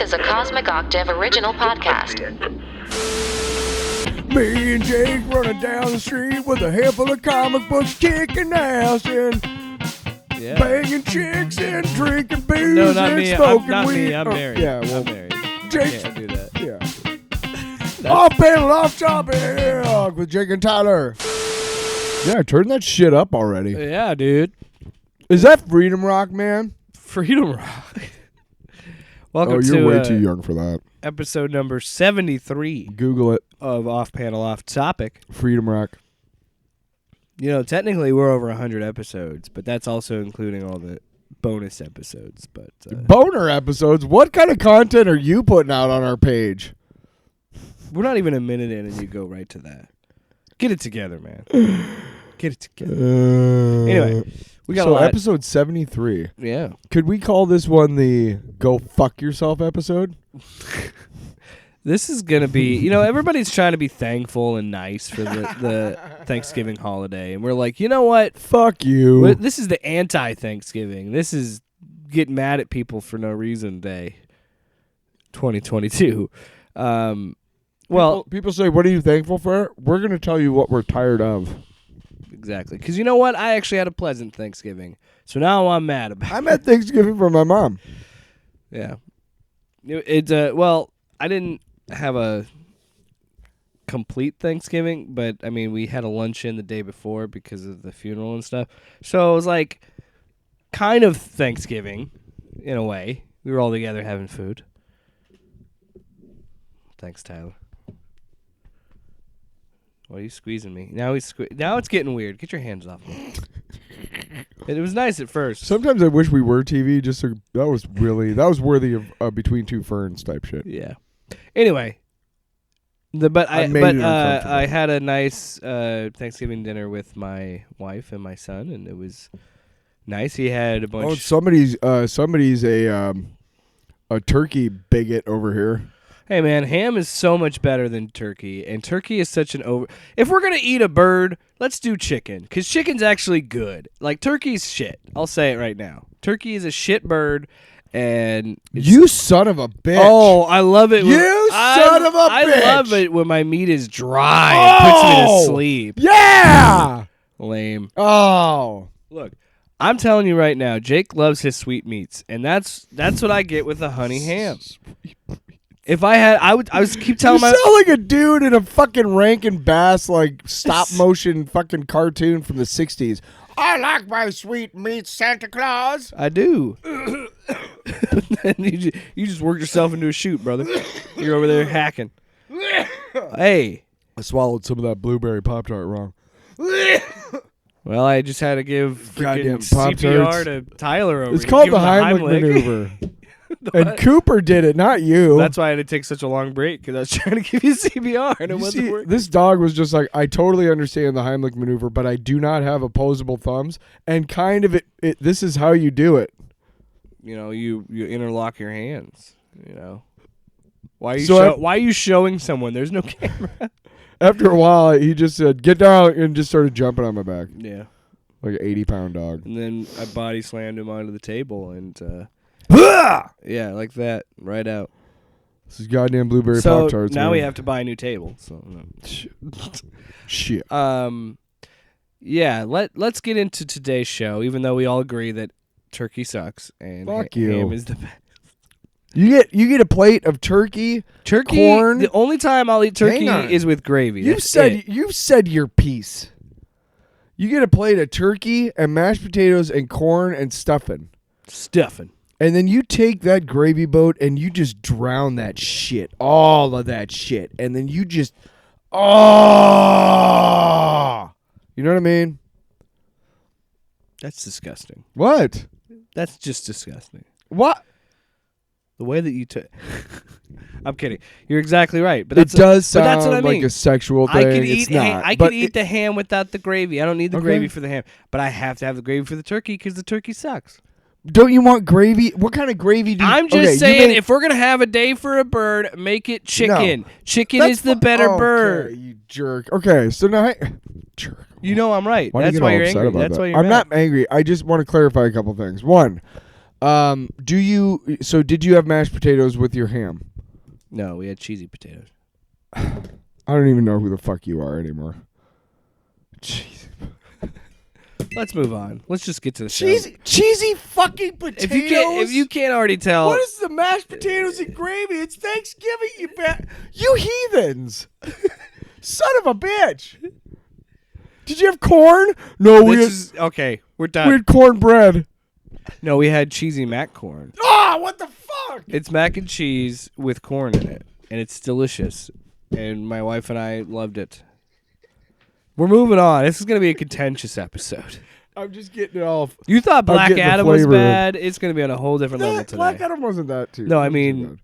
is a Cosmic Octave original podcast. Me and Jake running down the street with a handful of comic books, kicking ass and banging chicks and drinking booze No, not and me. smoking Not weed. me. I'm married. Yeah, well, I'm married. Jake. Can't do that. Yeah. Off panel, off topic with Jake and Tyler. Yeah, turn that shit up already. Yeah, dude. Is that Freedom Rock, man? Freedom Rock. Welcome you're to way too young for that. Episode number 73 Google it. of Off Panel, Off Topic. Freedom Rock. You know, technically we're over 100 episodes, but that's also including all the bonus episodes. But Boner episodes? What kind of content are you putting out on our page? we're not even a minute in, and you go right to that. Get it together, man. Get it together. Anyway, we got a lot. Episode 73. Yeah. Could we call this one the Go Fuck Yourself episode? This is going to be, you know, everybody's trying to be thankful and nice for the Thanksgiving holiday. And we're like, you know what? Fuck you. This is the anti-Thanksgiving. This is get mad at people for no reason day 2022. Well, people say, what are you thankful for? We're going to tell you what we're tired of. exactly. Because you know what? I actually had a pleasant Thanksgiving. So now I'm mad about it. I'm at Thanksgiving for my mom. Yeah. Well, I didn't have a complete Thanksgiving, but I mean, we had a luncheon the day before because of the funeral and stuff. So it was like kind of Thanksgiving in a way. We were all together having food. Thanks, Tyler. Why are you squeezing me? Now it's getting weird. Get your hands off me. It was nice at first. Sometimes I wish we were TV. That was worthy of Between Two Ferns type shit. Yeah. Anyway, I had a nice Thanksgiving dinner with my wife and my son, and it was nice. He had a bunch. Oh, somebody's a turkey bigot over here. Hey man, ham is so much better than turkey, and turkey is such an over. If we're gonna eat a bird, let's do chicken, because chicken's actually good. Like turkey's shit. I'll say it right now. Turkey is a shit bird. And you son of a bitch. Oh, I love it. Son of a bitch. I love it when my meat is dry and puts me to sleep. Yeah. Lame. Oh. Look, I'm telling you right now, Jake loves his sweet meats, and that's what I get with a honey ham. If I had, I would keep telling you sound like a dude in a fucking Rankin Bass like stop motion fucking cartoon from the 60s. I like my sweet meat, Santa Claus. I do. you just worked yourself into a shoot, brother. You're over there hacking. Hey. I swallowed some of that blueberry Pop-Tart wrong. Well, I just had to give goddamn CPR to Tyler over. It's called the Heimlich maneuver. And Cooper did it, not you. That's why I had to take such a long break, because I was trying to give you CPR and it wasn't working. This dog was just like, I totally understand the Heimlich maneuver, but I do not have opposable thumbs. And kind of this is how you do it. You know, you interlock your hands. You know, why are you showing someone? There's no camera. After a while, he just said, "Get down," and just started jumping on my back. Yeah, like an 80-pound dog. And then I body slammed him onto the table, and yeah, like that, right out. This is goddamn blueberry so Pop-Tarts. Now we have to buy a new table. So shit. Yeah. Let's get into today's show. Even though we all agree that turkey sucks and fuck you. Ham is the best. You get a plate of turkey, corn. The only time I'll eat turkey is with gravy. You said your piece. You get a plate of turkey and mashed potatoes and corn and stuffing. And then you take that gravy boat and you just drown that shit, all of that shit, and then you just, you know what I mean? That's disgusting. What? That's just disgusting. What? The way that you took. I'm kidding. You're exactly right. But it does sound that's what I mean. like a sexual thing. I could eat the ham without the gravy. I don't need the gravy for the ham, but I have to have the gravy for the turkey because the turkey sucks. Don't you want gravy? What kind of gravy do you... I'm just saying, if we're going to have a day for a bird, make it chicken. No. Chicken is the better bird. You jerk. Okay, so now... Jerk. You know I'm right. That's why you're angry. That's why you're I'm not angry. I just want to clarify a couple things. One, Did you have mashed potatoes with your ham? No, we had cheesy potatoes. I don't even know who the fuck you are anymore. Jeez. Let's move on. Let's just get to the show. Cheesy fucking potatoes. If you can't already tell, what is the mashed potatoes and gravy? It's Thanksgiving, you heathens. Son of a bitch. Did you have corn? No, okay. We're done. We had cornbread. No, we had cheesy mac corn. Ah, what the fuck? It's mac and cheese with corn in it, and it's delicious. And my wife and I loved it. We're moving on. This is going to be a contentious episode. I'm just getting it off. You thought Black Adam was bad. It's going to be on a whole different level today. Black Adam wasn't that too. No, I mean,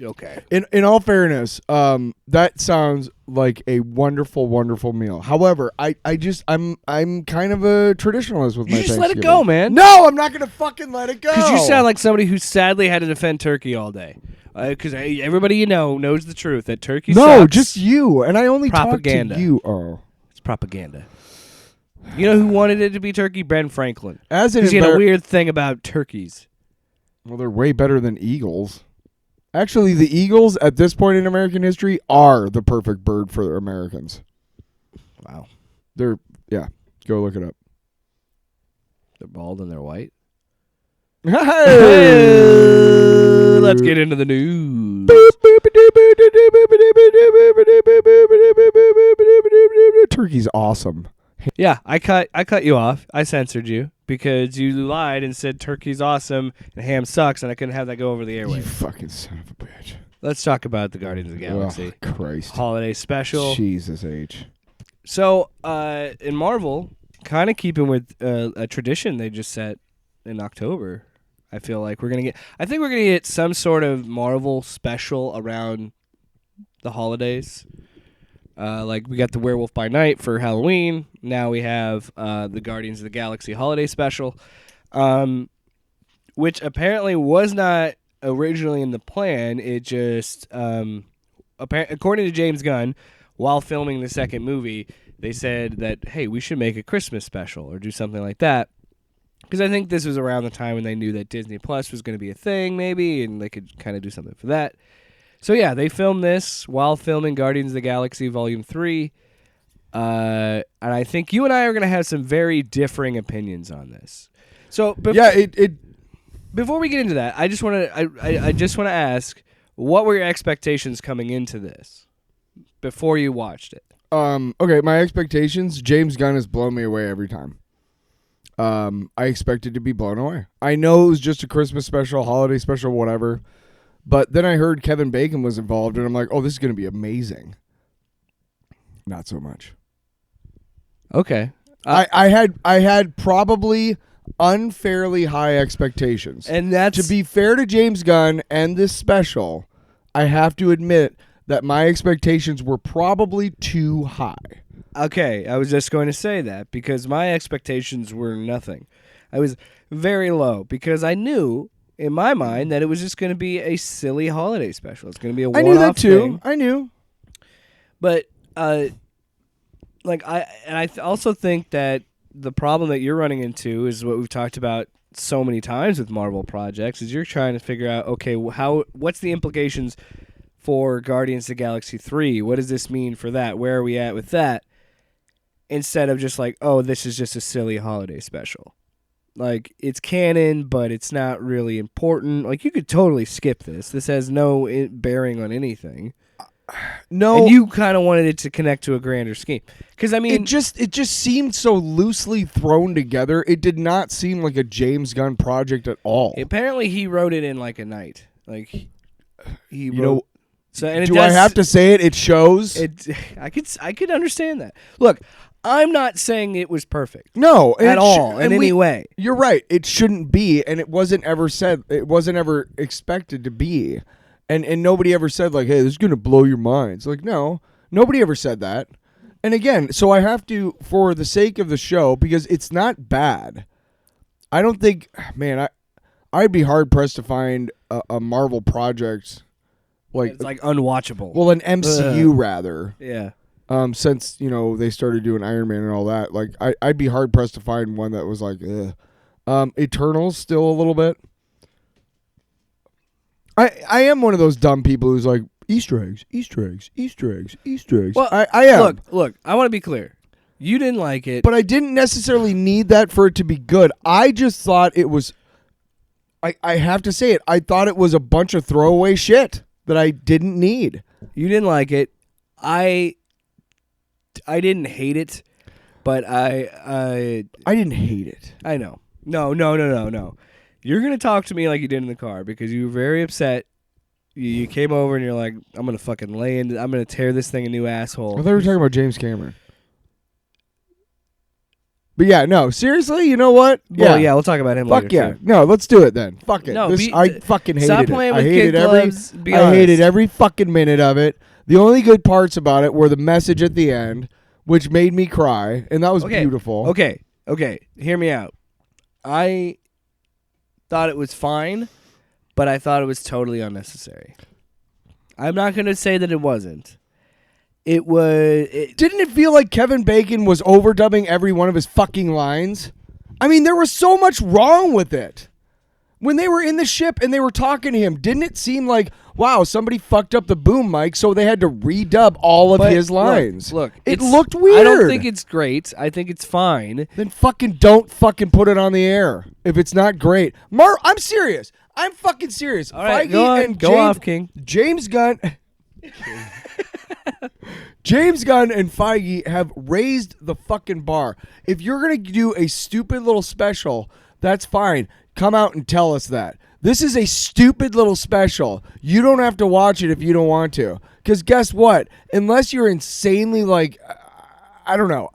okay. In all fairness, that sounds like a wonderful, wonderful meal. However, I'm kind of a traditionalist with my You just let it Thanksgiving. go, man. No, I'm not going to fucking let it go. Because you sound like somebody who sadly had to defend turkey all day. Because everybody you know knows the truth that turkey sucks. No, just you. And I only Propaganda. talk to you. Oh. It's propaganda. You know who wanted it to be turkey? Ben Franklin. Because he had a weird thing about turkeys. Well, they're way better than eagles. Actually, the eagles at this point in American history are the perfect bird for Americans. Wow. Go look it up. They're bald and they're white. Hey! Let's get into the news. Turkey's awesome. Yeah, I cut you off. I censored you because you lied and said turkey's awesome and ham sucks, and I couldn't have that go over the You airwaves. fucking son of a bitch. Let's talk about the Guardians of the Galaxy Oh, Christ. holiday special. Jesus H. So, in Marvel, kind of keeping with a tradition they just set in October, I feel like we're gonna get some sort of Marvel special around the holidays. Like we got the Werewolf by Night for Halloween. Now we have the Guardians of the Galaxy holiday special, which apparently was not originally in the plan. It just, according to James Gunn, while filming the second movie, they said that, hey, we should make a Christmas special or do something like that. Because I think this was around the time when they knew that Disney Plus was going to be a thing, maybe, and they could kind of do something for that. So, yeah, they filmed this while filming Guardians of the Galaxy Volume 3. And I think you and I are going to have some very differing opinions on this. So, before we get into that, I just want to ask, what were your expectations coming into this before you watched it? Okay, my expectations, James Gunn has blown me away every time. I expected to be blown away. I know it was just a Christmas special, holiday special, whatever. But then I heard Kevin Bacon was involved, and I'm like, oh, this is going to be amazing. Not so much. Okay. I had probably unfairly high expectations. And that's... To be fair to James Gunn and this special, I have to admit that my expectations were probably too high. Okay, I was just going to say that because my expectations were nothing. I was very low because I knew in my mind that it was just going to be a silly holiday special. It's going to be a one-off I knew that too. thing. I knew. But I also think that the problem that you're running into is what we've talked about so many times with Marvel projects is you're trying to figure out, okay, what's the implications for Guardians of the Galaxy 3? What does this mean for that? Where are we at with that? Instead of just like, oh, this is just a silly holiday special. Like, it's canon, but it's not really important. Like, you could totally skip this. This has no bearing on anything. No. And you kind of wanted it to connect to a grander scheme. Because, I mean... It just seemed so loosely thrown together. It did not seem like a James Gunn project at all. Apparently, he wrote it in like a night. Like, he wrote... know, so, and do I have to say it? It shows. I could understand that. Look, I'm not saying it was perfect. No, at all in any way. You're right. It shouldn't be, and it wasn't ever said. It wasn't ever expected to be, and nobody ever said like, "Hey, this is gonna blow your minds." Like, no, nobody ever said that. And again, so I have to, for the sake of the show, because it's not bad. I don't think, man, I'd be hard pressed to find a Marvel project like it's like unwatchable. Well, an MCU rather. Yeah. Since they started doing Iron Man and all that, like I'd be hard pressed to find one that was like, ugh. Eternals still a little bit. I am one of those dumb people who's like, Easter eggs, Easter eggs, Easter eggs, Easter eggs. Well, I am. Look, I want to be clear. You didn't like it. But I didn't necessarily need that for it to be good. I just thought it was, I have to say it, I thought it was a bunch of throwaway shit that I didn't need. You didn't like it. I didn't hate it, but I didn't hate it. I know. No. You're going to talk to me like you did in the car because you were very upset. You came over and you're like, I'm going to fucking I'm going to tear this thing a new asshole. I thought we were talking about James Cameron. But yeah, no, seriously, you know what? Well, yeah, we'll talk about him later. Fuck yeah. Too. No, let's do it then. Fuck it. No, I fucking hated stop it. playing with I hated kid gloves. Be I honest. hated every fucking minute of it. The only good parts about it were the message at the end, which made me cry, and that was beautiful. Okay. Hear me out. I thought it was fine, but I thought it was totally unnecessary. I'm not going to say that it wasn't. Didn't it feel like Kevin Bacon was overdubbing every one of his fucking lines? I mean, there was so much wrong with it. When they were in the ship and they were talking to him, didn't it seem like, wow, somebody fucked up the boom mic, so they had to redub all of his lines? Look, it looked weird. I don't think it's great. I think it's fine. Then don't fucking put it on the air if it's not great. I'm serious. I'm fucking serious. All right, Feige go off, King. James Gunn. James Gunn and Feige have raised the fucking bar. If you're going to do a stupid little special, that's fine. Come out and tell us that. This is a stupid little special. You don't have to watch it if you don't want to. Because guess what? Unless you're insanely like, I don't know.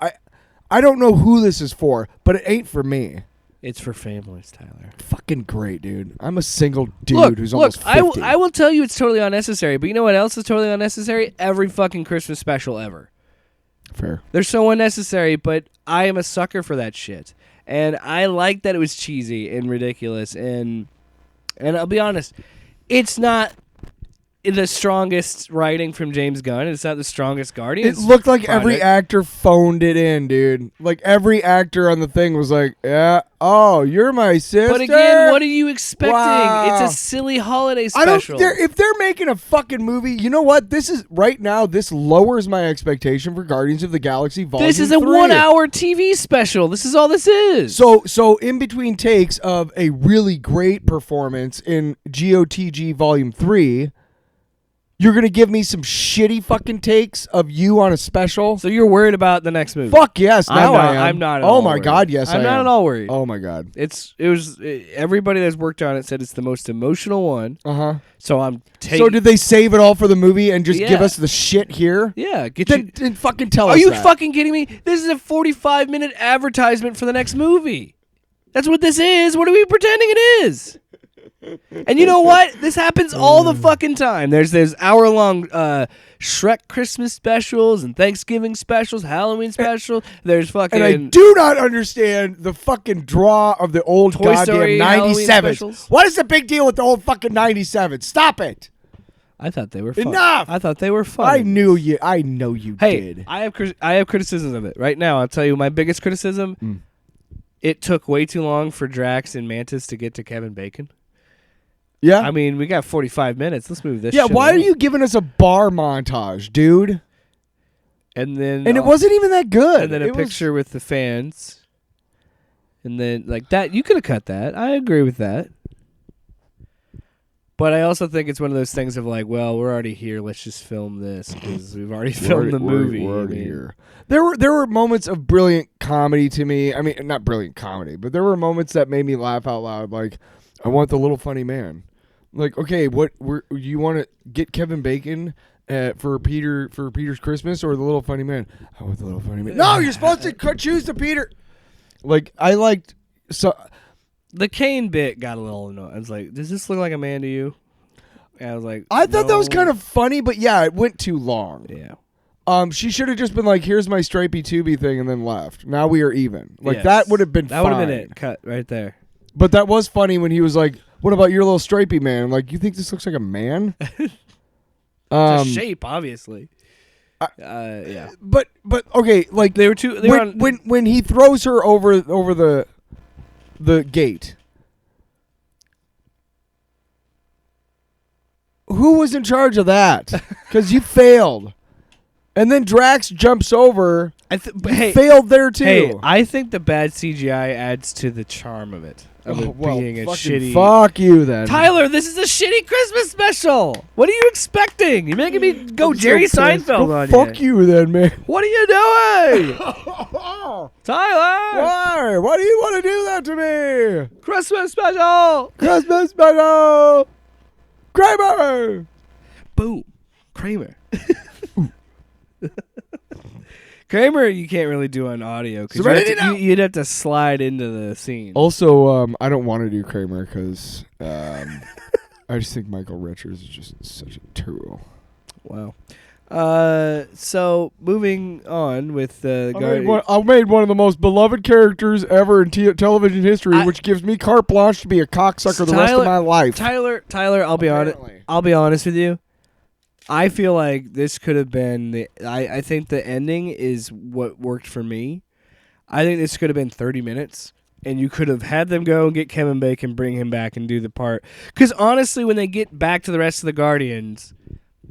I don't know who this is for, but it ain't for me. It's for families, Tyler. Fucking great, dude. I'm a single dude who's almost 50. I will tell you it's totally unnecessary, but you know what else is totally unnecessary? Every fucking Christmas special ever. Fair. They're so unnecessary, but I am a sucker for that shit. And I like that it was cheesy and ridiculous, and I'll be honest, it's not the strongest writing from James Gunn. It's not the strongest Guardians. It looked like project. every actor phoned it in, dude. Like every actor on the thing was like, "Yeah, oh, you're my sister." But again, what are you expecting? Wow. It's a silly holiday special. If they're making a fucking movie, you know what? This lowers my expectation for Guardians of the Galaxy Volume 3. This is a 1-hour TV special. This is all this is. So in between takes of a really great performance in GOTG Volume 3, you're going to give me some shitty fucking takes of you on a special? So you're worried about the next movie? Fuck yes, now I am. I'm not at oh all my worried. God, yes I am. I'm not at all worried. Oh my God. Everybody that's worked on it said it's the most emotional one. Uh-huh. So I'm taking... So did they save it all for the movie and just give us the shit here? Yeah. Then fucking tell us Are you that. fucking kidding me? This is a 45-minute advertisement for the next movie. That's what this is. What are we pretending it is? And you know what? This happens all the fucking time. There's hour-long Shrek Christmas specials and Thanksgiving specials, Halloween specials. There's fucking... And I do not understand the fucking draw of the old Toy goddamn Story, Halloween 97s. specials. What is the big deal with the old fucking 97s? Stop it. I thought they were fun. Enough. I thought they were fun. I know you Hey, did. I have criticisms of it. Right now, I'll tell you my biggest criticism. It took way too long for Drax and Mantis to get to Kevin Bacon. Yeah. I mean, we got 45 minutes. Let's move this Yeah, shit why along. are you giving us a bar montage, dude? And then And it wasn't even that good. And then a picture with the fans. And then like that, you could have cut that. I agree with that. But I also think it's one of those things of like, well, we're already here. Let's just film this because we've already filmed the movie. We're already here. There were moments of brilliant comedy to me. I mean, not brilliant comedy, but there were moments that made me laugh out loud. Like, I want the little funny man. Like, okay, you want to get Kevin Bacon for Peter's Christmas or the little funny man? I want the little funny man. No, you're supposed to choose the Peter. Like, I liked the Kane bit got a little annoying. I was like, does this look like a man to you? And I was like, I thought that was no. kind of funny, but yeah, it went too long. Yeah. She should have just been like, here's my stripey tubey thing and then left. Now we are even. Like, Yes. that would have been That fine. would have been it. Cut right there. But that was funny when he was like, what about your little stripey man? I'm like, you think this looks like a man? It's a shape, obviously. Yeah. But okay, like They were when he throws her over the the gate. Who was in charge of that? Because you failed. And then Drax jumps over. Failed there too. Hey, I think the bad CGI adds to the charm of it. Being a shitty. Fuck you then, Tyler. This is a shitty Christmas special. What are you expecting? You're making me go Jerry Seinfeld on you. Fuck you then, man. What are you doing, Tyler? Why? Why do you want to do that to me? Christmas special. Christmas special. Kramer. Boom, Kramer. Kramer, you can't really do on audio because you'd have to slide into the scene. Also, I don't want to do Kramer because I just think Michael Richards is just such a tool. Wow. So moving on with I made one of the most beloved characters ever in television history, which gives me carte blanche to be a cocksucker the rest of my life. Tyler, I'll be honest with you. I feel like this could have been I think the ending is what worked for me. I think this could have been 30 minutes, and you could have had them go and get Kevin Bacon, bring him back, and do the part. Because honestly, when they get back to the rest of the Guardians,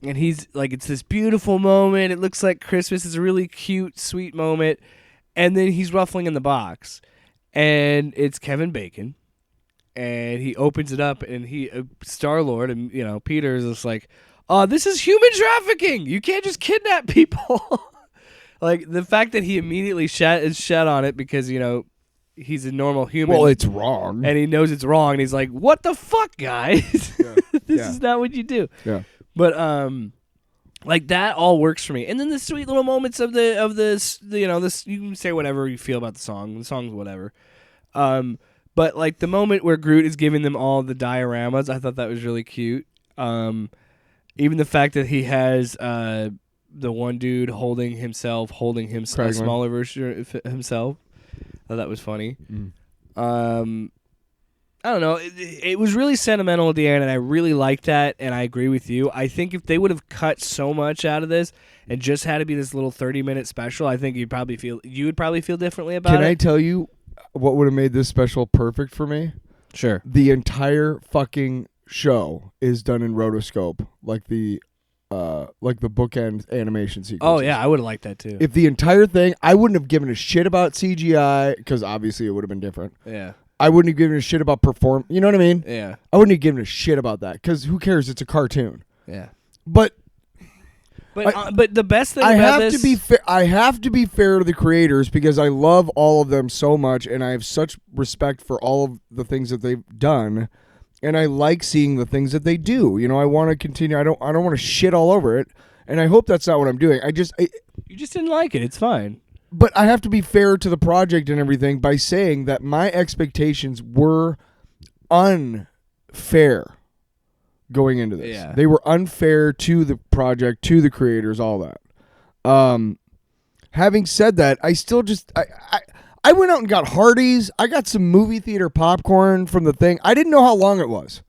and he's like, it's this beautiful moment. It looks like Christmas. It's a really cute, sweet moment, and then he's ruffling in the box, and it's Kevin Bacon, and he opens it up, and Star-Lord, and Peter is just like, this is human trafficking. You can't just kidnap people. Like, the fact that he immediately shat on it because, he's a normal human. Well, it's wrong. And he knows it's wrong. And he's like, what the fuck, guys? Yeah. This is not what you do. Yeah. But, like, that all works for me. And then the sweet little moments of this, you can say whatever you feel about the song. The song's whatever. But, like, the moment where Groot is giving them all the dioramas, I thought that was really cute. Even the fact that he has the one dude holding a smaller version of himself, I thought that was funny. I don't know. It was really sentimental at the end, and I really liked that, and I agree with you. I think if they would have cut so much out of this and just had to be this little 30-minute special, I think you would probably feel differently about it. Can I tell you what would have made this special perfect for me? Sure. The entire fucking show is done in rotoscope, like the bookend animation sequence. Oh yeah, I would have liked that too. If the entire thing, I wouldn't have given a shit about CGI because obviously it would have been different. Yeah. I wouldn't have given a shit about perform. You know what I mean? Yeah. I wouldn't have given a shit about that because who cares? It's a cartoon. Yeah. But the best thing I about have to be I have to be fair to the creators because I love all of them so much and I have such respect for all of the things that they've done. And I like seeing the things that they do. I want to continue. I don't want to shit all over it. And I hope that's not what I'm doing. You just didn't like it. It's fine. But I have to be fair to the project and everything by saying that my expectations were unfair going into this. Yeah. They were unfair to the project, to the creators, all that. Having said that, I still just I went out and got Hardee's. I got some movie theater popcorn from the thing. I didn't know how long it was.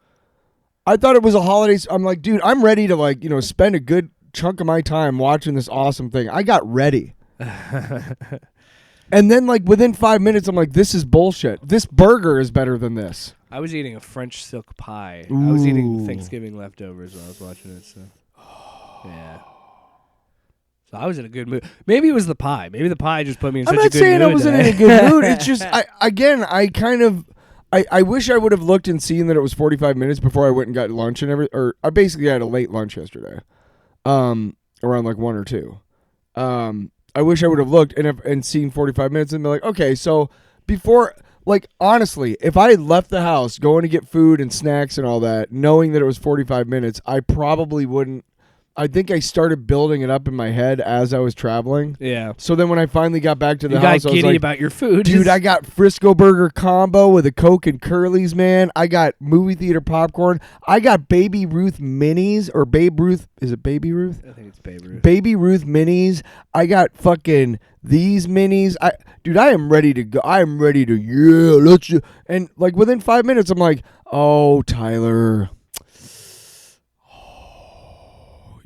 I thought it was a holiday. I'm like, dude, I'm ready to spend a good chunk of my time watching this awesome thing. I got ready. And then within 5 minutes, I'm like, this is bullshit. This burger is better than this. I was eating a French silk pie. Ooh. I was eating Thanksgiving leftovers while I was watching it. So, yeah. So I was in a good mood. Maybe it was the pie. Maybe the pie just put me in such a good mood. I'm not saying I wasn't in a good mood. It's just, I wish I would have looked and seen that it was 45 minutes before I went and got lunch and everything. Or I basically had a late lunch yesterday, around 1 or 2. I wish I would have looked and seen 45 minutes and be like, okay, so before, honestly, if I had left the house going to get food and snacks and all that, knowing that it was 45 minutes, I probably wouldn't. I think I started building it up in my head as I was traveling. Yeah. So then when I finally got back to the house, I was giddy like, about your food. Dude, I got Frisco Burger combo with a Coke and Curly's, man. I got movie theater popcorn. I got Baby Ruth minis or Babe Ruth. Is it Baby Ruth? I think it's Babe Ruth. Baby Ruth minis. I got fucking these minis. I am ready to go. I am ready to, let's just. And within 5 minutes, I'm like, oh, Tyler.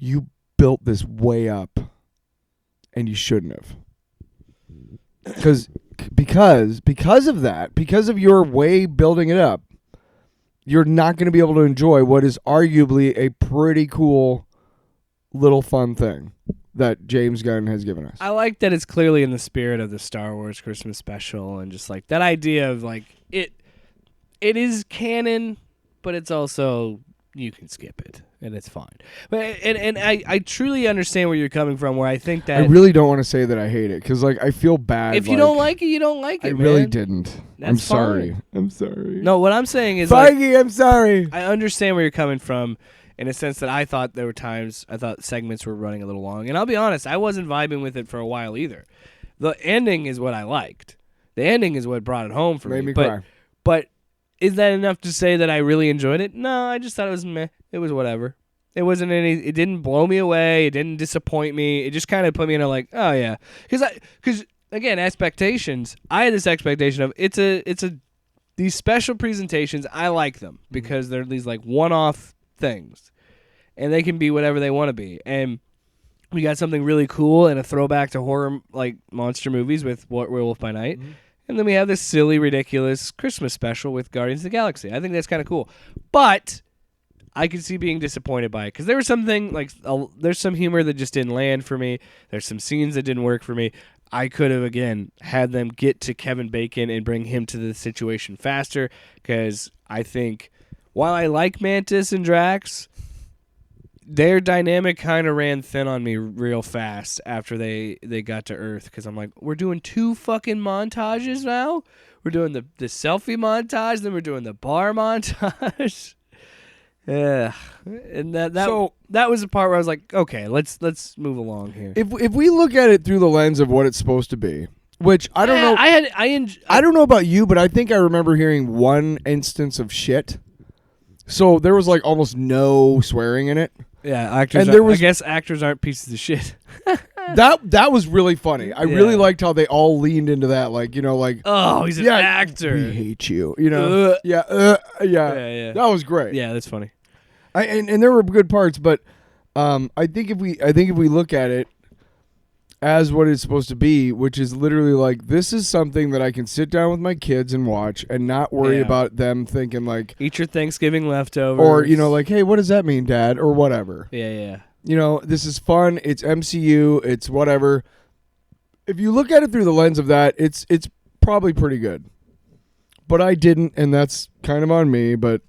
You built this way up, and you shouldn't have. Because because of that, because of your way building it up, you're not going to be able to enjoy what is arguably a pretty cool little fun thing that James Gunn has given us. I like that it's clearly in the spirit of the Star Wars Christmas special, and just like that idea of like it is canon, but it's also you can skip it and it's fine. But and I truly understand where you're coming from. Where I think that I really don't want to say that I hate it because like I feel bad. if you don't like it, you don't like it. I really man. didn't. That's I'm sorry. fine. I'm sorry. No, what I'm saying is Feige, I'm sorry. I understand where you're coming from in a sense that I thought there were times I thought segments were running a little long. And I'll be honest, I wasn't vibing with it for a while either. The ending is what I liked. The ending is what brought it home for Made me but, cry. But is that enough to say that I really enjoyed it? No, I just thought it was meh. It was whatever. It wasn't any. It didn't blow me away. It didn't disappoint me. It just kind of put me in a like, oh yeah, because again, expectations. I had this expectation of it's a these special presentations. I like them because they're these like one-off things, and they can be whatever they want to be. And we got something really cool and a throwback to horror like monster movies with Werewolf by Night. Mm-hmm. And then we have this silly, ridiculous Christmas special with Guardians of the Galaxy. I think that's kind of cool. But I could see being disappointed by it because there was something like there's some humor that just didn't land for me. There's some scenes that didn't work for me. I could have, again, had them get to Kevin Bacon and bring him to the situation faster because I think while I like Mantis and Drax, their dynamic kind of ran thin on me real fast after they got to Earth because I'm like, we're doing 2 fucking montages now? We're doing the selfie montage, then we're doing the bar montage. Yeah, and that was the part where I was like, okay, let's move along here. If we look at it through the lens of what it's supposed to be, which I don't know. I don't know about you, but I think I remember hearing one instance of shit. So there was like almost no swearing in it. Yeah, I guess actors aren't pieces of shit. That was really funny. I really liked how they all leaned into that, like, you know, like, oh, he's an actor. We hate you, you know. Yeah. That was great. Yeah, that's funny. And there were good parts, but I think if we look at it as what it's supposed to be, which is literally like, this is something that I can sit down with my kids and watch and not worry about them thinking like, eat your Thanksgiving leftovers, or, you know, like, hey, what does that mean, Dad, or whatever. Yeah. You know, this is fun. It's MCU. It's whatever. If you look at it through the lens of that, it's probably pretty good. But I didn't, and that's kind of on me. But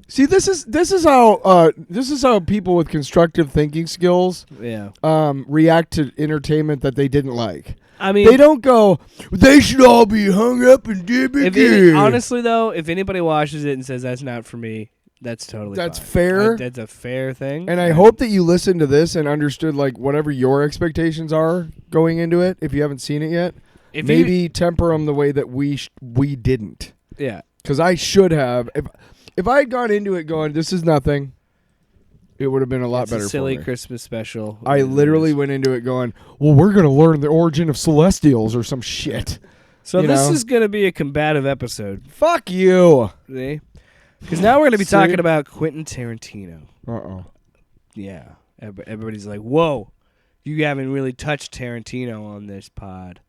see, this is how people with constructive thinking skills react to entertainment that they didn't like. I mean, they don't go, they should all be hung up and dibby. Honestly, though, if anybody watches it and says that's not for me, that's totally fine. Fair. That's a fair thing. And I hope that you listened to this and understood like whatever your expectations are going into it. If you haven't seen it yet, maybe temper them the way that we didn't. Yeah. Because I should have. If I had gone into it going, this is nothing, it would have been a lot better for me. Silly Christmas special. I literally went into it going, well, we're going to learn the origin of Celestials or some shit. So this is going to be a combative episode. Fuck you. See? Because now we're going to be talking about Quentin Tarantino. Uh-oh. Yeah. Everybody's like, whoa, you haven't really touched Tarantino on this pod.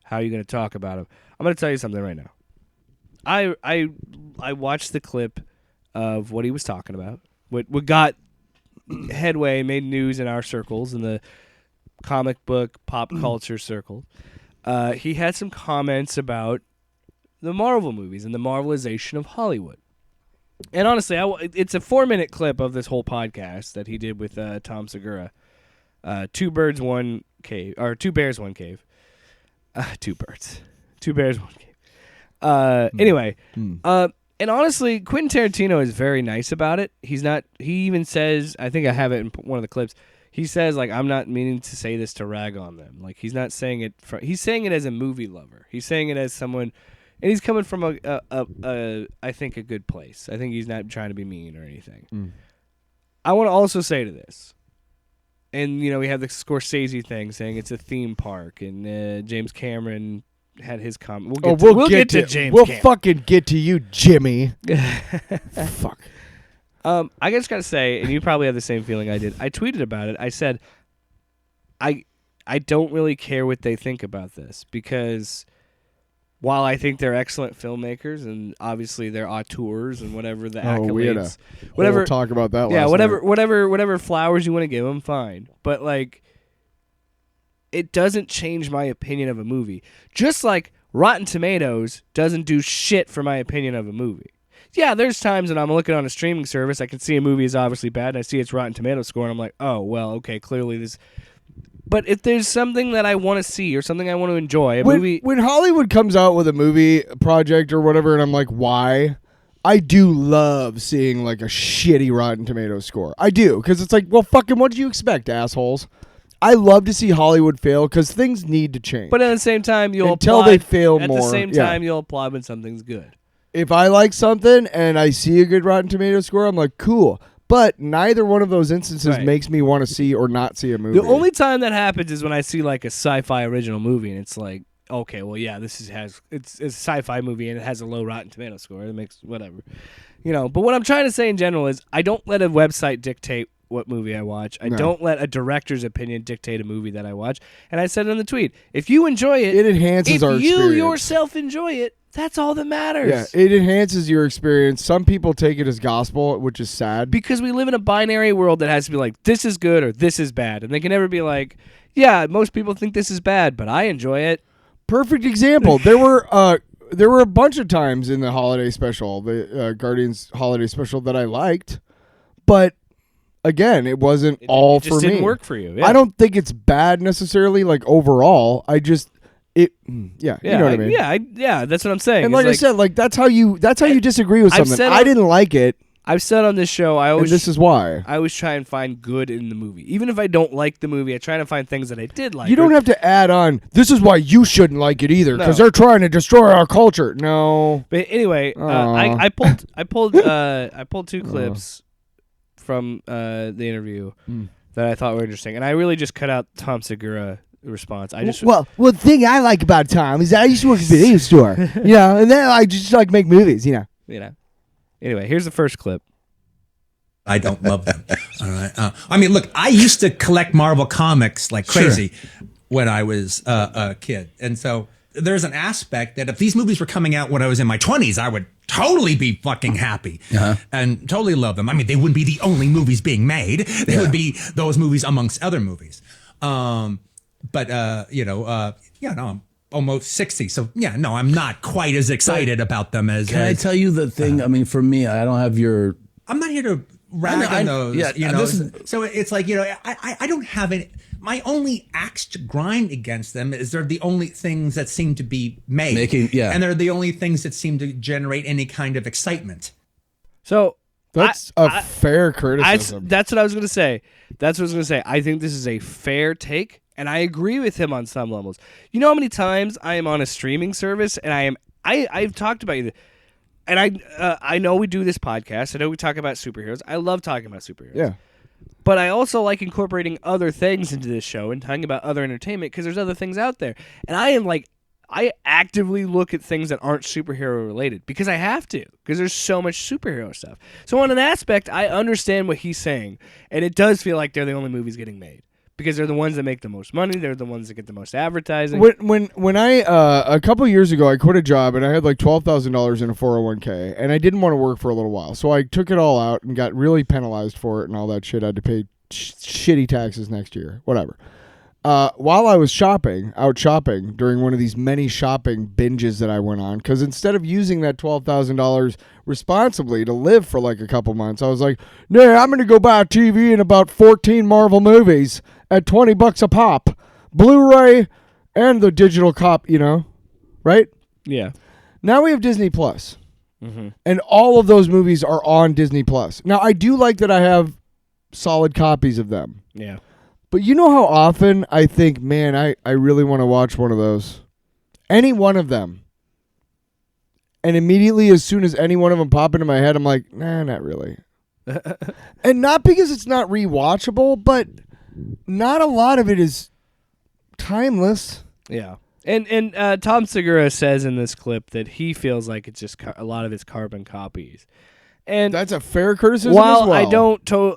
How are you going to talk about him? I'm going to tell you something right now. I watched the clip of what he was talking about. What got headway, made news in our circles, in the comic book pop culture circle. He had some comments about the Marvel movies and the Marvelization of Hollywood. And honestly, it's a 4-minute clip of this whole podcast that he did with Tom Segura. 2 birds, 1 cave, or 2 bears, 1 cave. 2 birds, 2 bears, 1 cave. Anyway, and honestly, Quentin Tarantino is very nice about it. He even says, I think I have it in one of the clips. He says, like, I'm not meaning to say this to rag on them. Like, he's not saying it. He's saying it as a movie lover. He's saying it as someone. And he's coming from I think, a good place. I think he's not trying to be mean or anything. I want to also say to this, and, you know, we have the Scorsese thing saying it's a theme park, and James Cameron had his comment. We'll get to James Cameron. We'll fucking get to you, Jimmy. Fuck. I just got to say, and you probably have the same feeling I did. I tweeted about it. I said, I don't really care what they think about this because while I think they're excellent filmmakers and obviously they're auteurs and whatever the accolades, we had a whatever talk about that. Yeah, last whatever flowers you want to give them, fine. But like, it doesn't change my opinion of a movie. Just like Rotten Tomatoes doesn't do shit for my opinion of a movie. Yeah, there's times when I'm looking on a streaming service, I can see a movie is obviously bad, and I see its Rotten Tomatoes score, and I'm like, oh well, okay, clearly this. But if there's something that I want to see or something I want to enjoy, when Hollywood comes out with a movie project or whatever, and I'm like, why? I do love seeing like a shitty Rotten Tomatoes score. I do, because it's like, well, fucking, what did you expect, assholes? I love to see Hollywood fail because things need to change. But at the same time, you'll until applaud, they fail at more. the same time, you'll applaud when something's good. If I like something and I see a good Rotten Tomatoes score, I'm like, cool. But neither one of those instances makes me want to see or not see a movie. The only time that happens is when I see like a sci-fi original movie and it's like, okay, well, yeah, it's a sci-fi movie and it has a low Rotten Tomato score. It makes whatever, But what I'm trying to say in general is I don't let a website dictate what movie I watch. I don't let a director's opinion dictate a movie that I watch. And I said in the tweet, if you enjoy it, it enhances our experience. If you yourself enjoy it, that's all that matters. Yeah, it enhances your experience. Some people take it as gospel, which is sad. Because we live in a binary world that has to be like, this is good or this is bad. And they can never be like, yeah, most people think this is bad, but I enjoy it. Perfect example. There were a bunch of times in the holiday special, the Guardians holiday special, that I liked. But, again, it wasn't all for me. It just didn't work for you. Yeah. I don't think it's bad necessarily, like, overall. You know what I mean? Yeah, that's what I'm saying. And like I said, like that's how you disagree with something. I didn't like it. I've said on this show, this is why. I always try and find good in the movie. Even if I don't like the movie, I try to find things that I did like. You don't have to add on, this is why you shouldn't like it either, because they're trying to destroy our culture. No. But anyway, I pulled two clips from the interview that I thought were interesting, and I really just cut out Tom Segura response. The thing I like about Tom is that I used to work at a video store, and then I just like make movies, Anyway, here's the first clip. I don't love them. All right. I mean, look, I used to collect Marvel comics like crazy when I was a kid, and so there's an aspect that if these movies were coming out when I was in my 20s, I would totally be fucking happy and totally love them. I mean, they wouldn't be the only movies being made; they would be those movies amongst other movies. But I'm almost 60, so I'm not quite as excited about them as. Can I tell you the thing? I mean, for me, I don't have your. I'm not here to rag on those. Yeah, so it's like I don't have any. My only axe to grind against them is they're the only things that seem to be made, and they're the only things that seem to generate any kind of excitement. So that's a fair criticism. That's what I was going to say. I think this is a fair take. And I agree with him on some levels. You know how many times I am on a streaming service and I've talked about you, and I know we do this podcast. I know we talk about superheroes. I love talking about superheroes. Yeah. But I also like incorporating other things into this show and talking about other entertainment because there's other things out there. And I actively look at things that aren't superhero related because I have to, because there's so much superhero stuff. So on an aspect, I understand what he's saying, and it does feel like they're the only movies getting made. Because they're the ones that make the most money. They're the ones that get the most advertising. When I a couple years ago, I quit a job and I had like $12,000 in a 401k, and I didn't want to work for a little while, so I took it all out and got really penalized for it and all that shit. I had to pay shitty taxes next year, whatever. While I was out shopping during one of these many shopping binges that I went on, because instead of using that $12,000 responsibly to live for like a couple months, I was like, nah, I'm going to go buy a TV and about 14 Marvel movies at $20 a pop, Blu-ray and the digital cop, right? Yeah. Now we have Disney Plus, and all of those movies are on Disney Plus. Now I do like that I have solid copies of them. Yeah. But you know how often I think, man, I really want to watch one of those. Any one of them. And immediately, as soon as any one of them pop into my head, I'm like, nah, not really. And not because it's not rewatchable, but not a lot of it is timeless. Yeah. And Tom Segura says in this clip that he feels like it's just a lot of it's carbon copies. And that's a fair criticism while as well.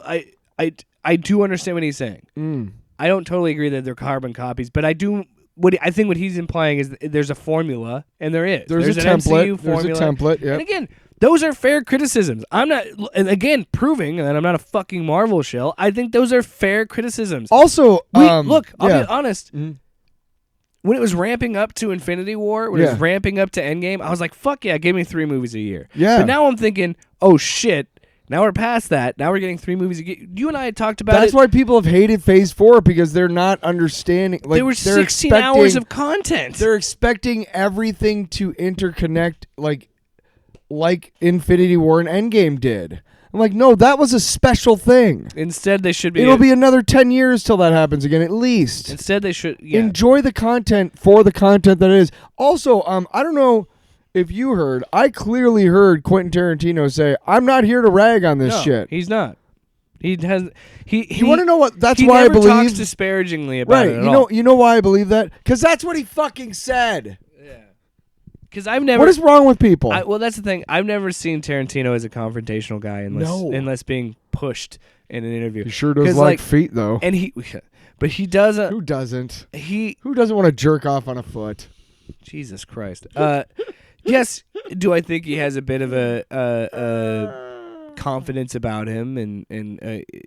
I do understand what he's saying. I don't totally agree that they're carbon copies, but I do I think what he's implying is there's a formula, and there is. There's a an template. MCU formula. There's a template. Yeah. And again, those are fair criticisms. I'm not, and again, proving that I'm not a fucking Marvel shill. I think those are fair criticisms. Also, look, I'll yeah. be honest. Mhm. When it was ramping up to Infinity War, when it was ramping up to Endgame, I was like, fuck yeah, give me 3 movies a year. Yeah. But now I'm thinking, oh shit, now we're past that. Now we're getting 3 movies a year. You and I had talked about That's it. why people have hated Phase 4 because they're not understanding. Like, There were they're 16 hours of content. They're expecting everything to interconnect like Infinity War and Endgame did. I'm like, no, that was a special thing. Instead, they should be. It'll be another 10 years till that happens again, at least. Instead, they should. Yeah. Enjoy the content for the content that it is. Also, I don't know if you heard, I clearly heard Quentin Tarantino say, I'm not here to rag on this shit. He's not. He has. You want to know what? That's he why I never talks believe. disparagingly about Right. it at all. You know why I believe that? Because that's what he fucking said. Because I've never. What is wrong with people? Well, that's the thing. I've never seen Tarantino as a confrontational guy unless being pushed in an interview. He sure does 'Cause, like feet, though. And but he doesn't. Who doesn't? Who doesn't want to jerk off on a foot? Jesus Christ. Yes. Do I think he has a bit of a confidence about him and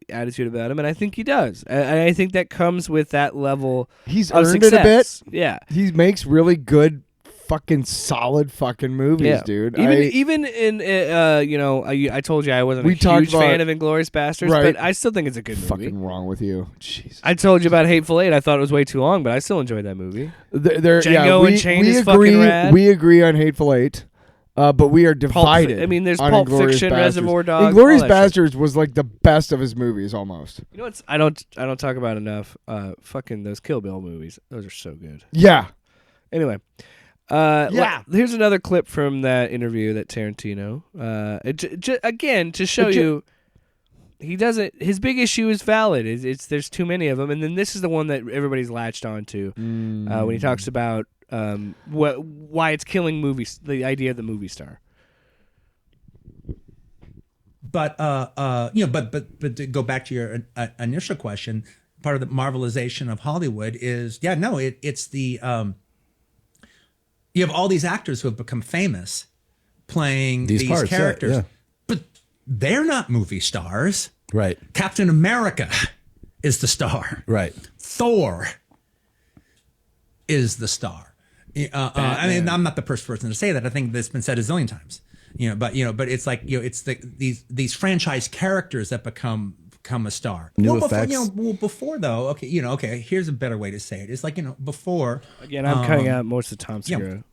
attitude about him? And I think he does. I think that comes with that level. He's of earned success. it a bit. Yeah. He makes really good, fucking solid fucking movies, dude. Even in I told you I wasn't a huge fan of Inglourious Bastards, right. but I still think it's a good movie. Fucking wrong with you. Jesus. I told you about Hateful Eight. I thought it was way too long, but I still enjoyed that movie. Django Unchained is agree, fucking rad. We agree on Hateful Eight, but we are divided. There's on Pulp Inglourious Fiction, Bastards. Reservoir Dogs. Inglourious Bastards was like the best of his movies, almost. You know what? I don't talk about enough. Fucking those Kill Bill movies. Those are so good. Yeah. Anyway. Here's another clip from that interview that Tarantino. Again, to show you, he doesn't. His big issue is valid. There's too many of them, and then this is the one that everybody's latched onto when he talks about why it's killing movies. The idea of the movie star. But but to go back to your initial question, part of the Marvelization of Hollywood is it's the you have all these actors who have become famous playing these parts, characters, but they're not movie stars. Right. Captain America is the star. Right. Thor is the star. I mean, I'm not the first person to say that. I think that's been said a zillion times. But it's like it's these franchise characters that become a star. Before though, okay. Here's a better way to say it. It's like before. Again, I'm cutting out most of Tom Segura.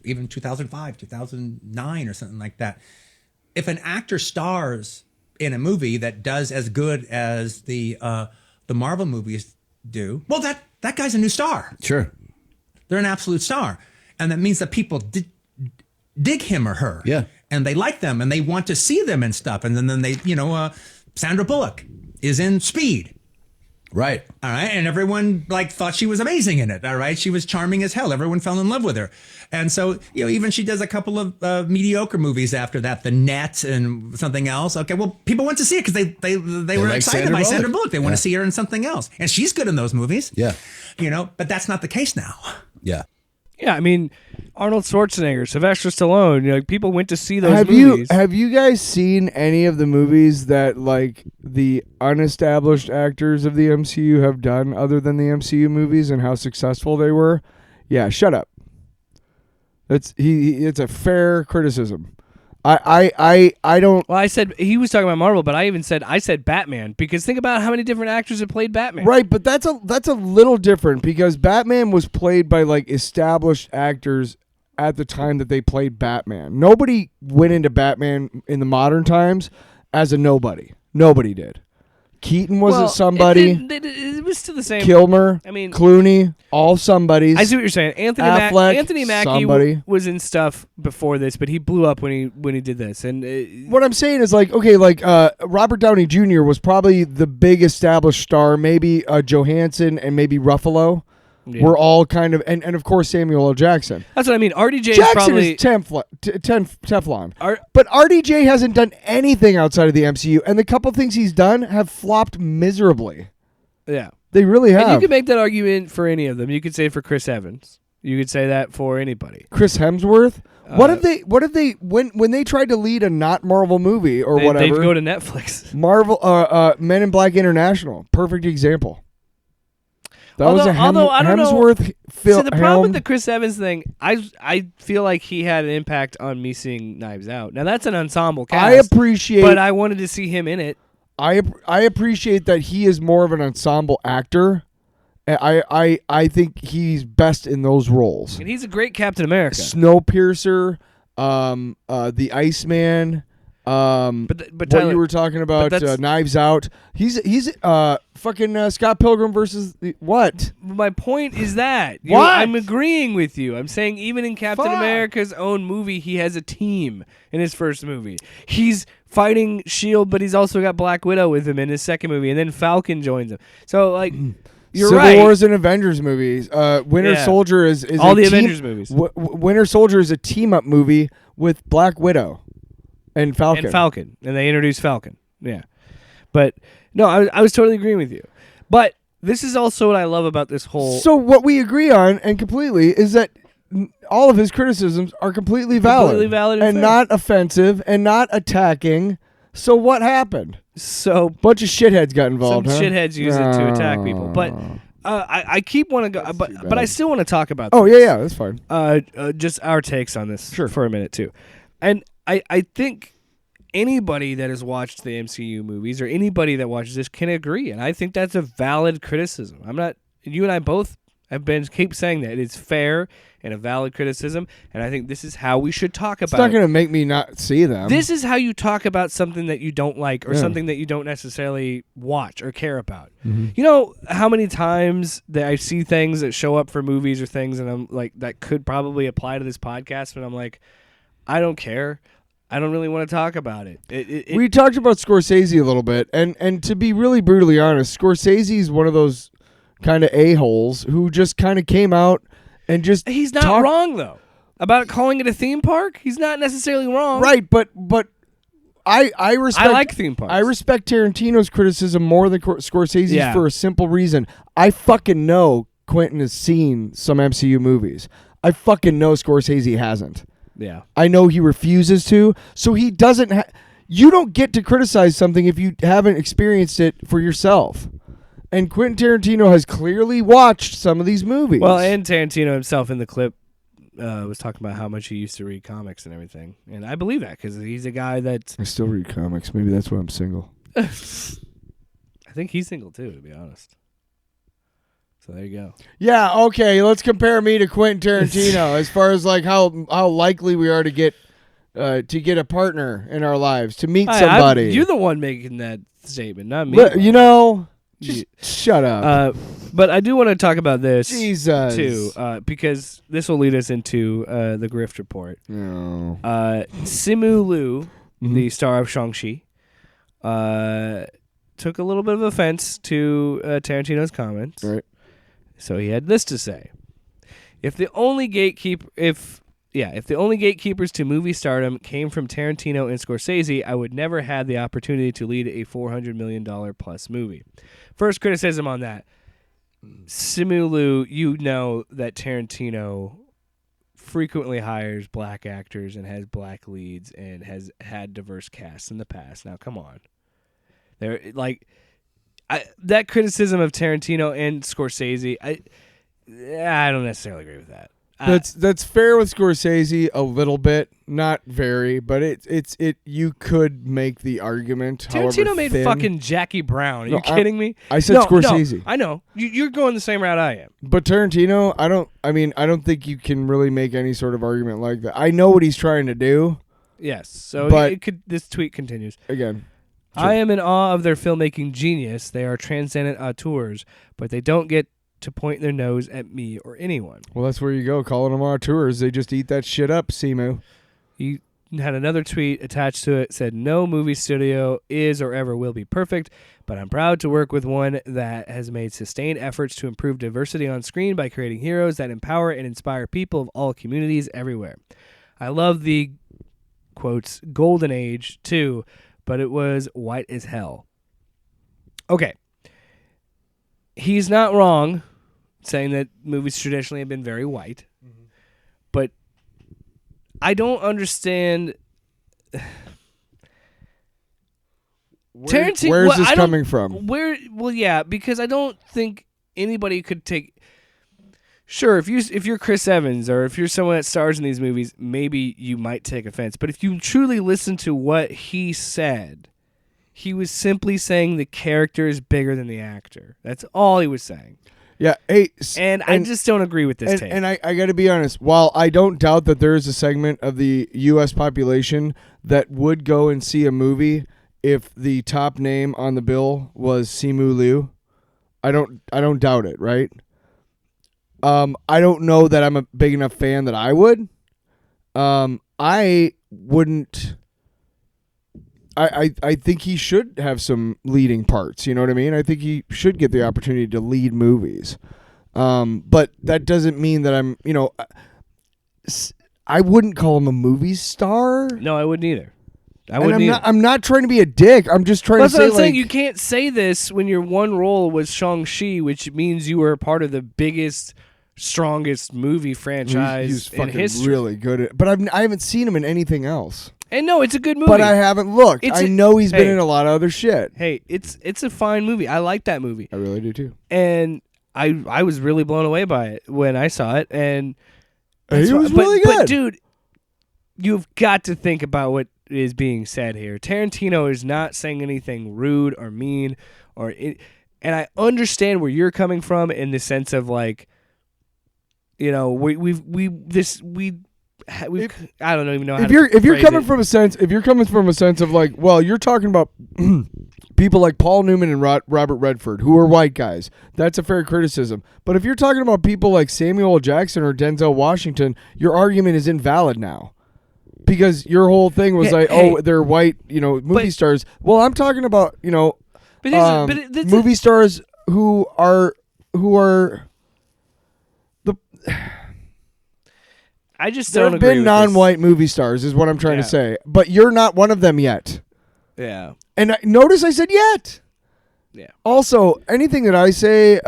Even 2005, 2009, or something like that. If an actor stars in a movie that does as good as the Marvel movies do, well, that guy's a new star. Sure, they're an absolute star, and that means that people dig him or her. Yeah, and they like them and they want to see them and stuff. And then they, Sandra Bullock is in Speed. Right. All right. And everyone thought she was amazing in it. All right. She was charming as hell. Everyone fell in love with her. And so, even she does a couple of mediocre movies after that, The Net and something else. Okay. Well, people went to see it because they were like excited by Sandra Bullock. They want to see her in something else. And she's good in those movies. Yeah. But that's not the case now. Yeah. Yeah, I mean, Arnold Schwarzenegger, Sylvester Stallone, people went to see those movies. Have you guys seen any of the movies that the unestablished actors of the MCU have done other than the MCU movies and how successful they were? Yeah, shut up. It's a fair criticism. I don't. Well, I said he was talking about Marvel, but I said Batman, because think about how many different actors have played Batman. Right, but that's a little different because Batman was played by established actors at the time that they played Batman. Nobody went into Batman in the modern times as a nobody. Nobody did. Keaton wasn't somebody. It was still the same. Kilmer, Clooney, all somebodies. I see what you're saying. Anthony Mackie was in stuff before this, but he blew up when he did this. And what I'm saying is Robert Downey Jr. was probably the big established star. Maybe Johansson and maybe Ruffalo were all kind of, and of course Samuel L. Jackson. That's what I mean. RDJ Jackson is probably Teflon. But RDJ hasn't done anything outside of the MCU, and the couple things he's done have flopped miserably. Yeah. They really have. And you can make that argument for any of them. You could say for Chris Evans. You could say that for anybody. Chris Hemsworth. What if they when they tried to lead a not Marvel movie or whatever? They'd go to Netflix. Marvel, Men in Black International, perfect example. That was a I don't Hemsworth know. film. See, the problem with the Chris Evans thing, I feel like he had an impact on me seeing Knives Out. Now that's an ensemble cast. I appreciate, but I wanted to see him in it. I appreciate that he is more of an ensemble actor. I think he's best in those roles. And he's a great Captain America. Snowpiercer, the Iceman. But what Tyler, you were talking about, Knives Out. He's fucking Scott Pilgrim versus what? My point is that What? I'm agreeing with you. I'm saying even in Captain Fuck. America's own movie, he has a team in his first movie. He's fighting S.H.I.E.L.D., but he's also got Black Widow with him in his second movie, and then Falcon joins him. So, like, you're Civil right. Wars and Avengers movies. Winter Soldier is all a the team, Avengers movies. Winter Soldier is a team-up movie with Black Widow and Falcon. And they introduced Falcon. Yeah. But, no, I was totally agreeing with you. But this is also what I love about this whole... So what we agree on, and completely, is that all of his criticisms are completely valid. Completely valid and fair. not offensive and not attacking. So what happened? So... Bunch of shitheads got involved, Some huh? shitheads use it to attack people. But I keep want to go... But I still want to talk about Oh, this. yeah, that's fine. Just our takes on this Sure. for a minute, too. And I think anybody that has watched the MCU movies or anybody that watches this can agree, and I think that's a valid criticism. I'm not... You and I both have been keep saying that. It's fair and a valid criticism, and I think this is how we should talk about It's not going to make me not see them. This is how you talk about something that you don't like or something that you don't necessarily watch or care about. Mm-hmm. You know how many times that I see things that show up for movies or things and I'm like, that could probably apply to this podcast, but I'm like, I don't care. I don't really want to talk about it. We talked about Scorsese a little bit, and to be really brutally honest, Scorsese is one of those kind of a-holes who just kind of came out and just He's not wrong, though. About calling it a theme park, he's not necessarily wrong. Right, but I respect... I like theme parks. I respect Tarantino's criticism more than Scorsese's Yeah. for a simple reason. I fucking know Quentin has seen some MCU movies. I fucking know Scorsese hasn't. Yeah. I know he refuses to, so he doesn't... You don't get to criticize something if you haven't experienced it for yourself. And Quentin Tarantino has clearly watched some of these movies. Well, and Tarantino himself in the clip was talking about how much he used to read comics and everything. And I believe that because he's a guy that... I still read comics. Maybe that's why I'm single. I think he's single too, to be honest. So there you go. Yeah, okay, let's compare me to Quentin Tarantino as far as like how likely we are to get a partner in our lives, to meet somebody. You're the one making that statement, not me. You know, just shut up. But I do want to talk about this Jesus. too, because this will lead us into the Grift Report. No. Simu Liu, the star of Shang-Chi, took a little bit of offense to Tarantino's comments. Right. So he had this to say: if the only gatekeepers to movie stardom came from Tarantino and Scorsese, I would never had the opportunity to lead a $400 million plus movie. First criticism on that. Simu Liu, you know that Tarantino frequently hires black actors and has black leads and has had diverse casts in the past. Now, come on. That criticism of Tarantino and Scorsese, I don't necessarily agree with that. That's fair with Scorsese a little bit, not very, but you could make the argument. Tarantino made thin. fucking Jackie Brown. Are you kidding me? I said Scorsese. No, I know. You're going the same route I am. But Tarantino, I don't think you can really make any sort of argument like that. I know what he's trying to do. Yes. So But- this tweet continues. Again. I am in awe of their filmmaking genius. They are transcendent auteurs, but they don't get to point their nose at me or anyone. Well, that's where you go. Calling them auteurs. They just eat that shit up, Simu. He had another tweet attached to it, said, no movie studio is or ever will be perfect, but I'm proud to work with one that has made sustained efforts to improve diversity on screen by creating heroes that empower and inspire people of all communities everywhere. I love the, quotes, golden age, too, but it was white as hell. Okay. he's not wrong saying that movies traditionally have been very white, but I don't understand. Tarantino, where's this coming from? Well, yeah, because I don't think anybody could take. Sure, if you're Chris Evans or if you're someone that stars in these movies, maybe you might take offense. But if you truly listen to what he said, he was simply saying the character is bigger than the actor. That's all he was saying. Yeah, hey, and I just don't agree with this take. And I got to be honest, while I don't doubt that there is a segment of the U.S. population that would go and see a movie if the top name on the bill was Simu Liu, I don't doubt it, right? I don't know that I'm a big enough fan that I would. I wouldn't. I think he should have some leading parts. You know what I mean? I think he should get the opportunity to lead movies. But that doesn't mean that I'm. I wouldn't call him a movie star. No, I wouldn't either. I'm not trying to be a dick. I'm just trying to say, what I'm saying. You can't say this when your one role was Shang-Chi, which means you were a part of the biggest, strongest movie franchise he's in fucking history. Really good at. But I haven't seen him in anything else. And no, it's a good movie. But I haven't looked. I know he's been in a lot of other shit. Hey, it's a fine movie. I like that movie. I really do too. And I was really blown away by it when I saw it. And he was really good. But dude, you've got to think about what is being said here. Tarantino is not saying anything rude or mean and I understand where you're coming from in the sense of like, I don't even know how if you're coming from a sense of like, well, you're talking about people like Paul Newman and Robert Redford who are white guys. That's a fair criticism. But if you're talking about people like Samuel L. Jackson or Denzel Washington, your argument is invalid now. Because your whole thing was they're white, movie stars. Well, I'm talking about, movie stars who are the. I just there don't have agree been with non-white movie stars, is what I'm trying to say. But you're not one of them yet. Yeah. And notice I said yet. Yeah. Also, anything that I say